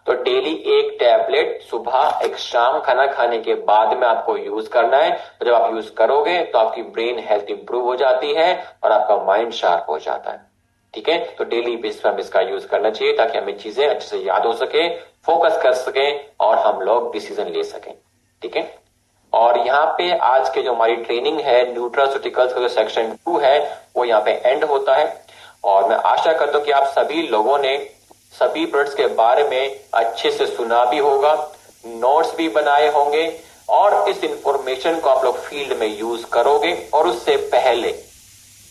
तो डेली एक टैबलेट सुबह एक शाम खाना खाने के बाद में आपको यूज करना है। तो जब आप यूज करोगे तो आपकी ब्रेन हेल्थ इंप्रूव हो जाती है और आपका माइंड शार्प हो जाता है। ठीक है, तो डेली बेसिस पर हम इसका यूज करना चाहिए ताकि हमें चीजें अच्छे से याद हो सके, फोकस कर सके और हम लोग डिसीजन ले सकें। ठीक है, और यहाँ पे आज के जो हमारी ट्रेनिंग है न्यूट्रास्यूटिकल्स का जो सेक्शन 2 है वो यहाँ पे एंड होता है। और मैं आशा करता हूँ कि आप सभी लोगों ने सभी प्रोडक्ट्स के बारे में अच्छे से सुना भी होगा, नोट्स भी बनाए होंगे और इस इंफॉर्मेशन को आप लोग फील्ड में यूज करोगे और उससे पहले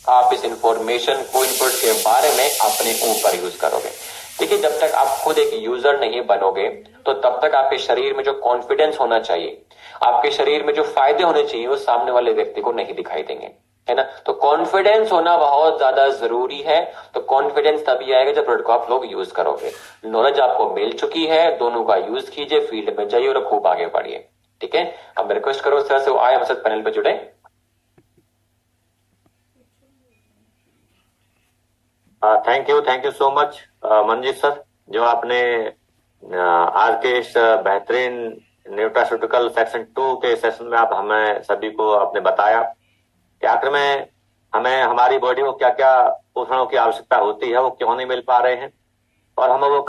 आप इस इंफॉर्मेशन को इन प्रोडक्ट्स के बारे में अपने ऊपर यूज करोगे। देखिए, जब तक आप खुद एक यूजर नहीं बनोगे तो तब तक आपके शरीर में जो कॉन्फिडेंस होना चाहिए, आपके शरीर में जो फायदे होने चाहिए वो सामने वाले व्यक्ति को नहीं दिखाई देंगे, है ना। तो कॉन्फिडेंस होना बहुत ज्यादा जरूरी है। तो कॉन्फिडेंस तभी आएगा जब प्रोडक्ट को आप लोग यूज करोगे। नॉलेज आपको मिल चुकी है, दोनों का यूज कीजिए, फील्ड में जाइए और खूब आगे बढ़िए। ठीक है, अब मैं रिक्वेस्ट करूँ इस तरह से वो आए हमारे साथ पैनल पर जुड़े। Thank you so much Manjeet sir, जो आपने आज के इस बेहतरीन न्यूट्रास्यूटिकल सेक्शन 2 के सेशन में आप हमें सभी को आपने बताया कि आखिर में हमें हमारी बॉडी को क्या क्या पोषणों की आवश्यकता होती है, वो क्यों नहीं मिल पा रहे हैं और हमें वो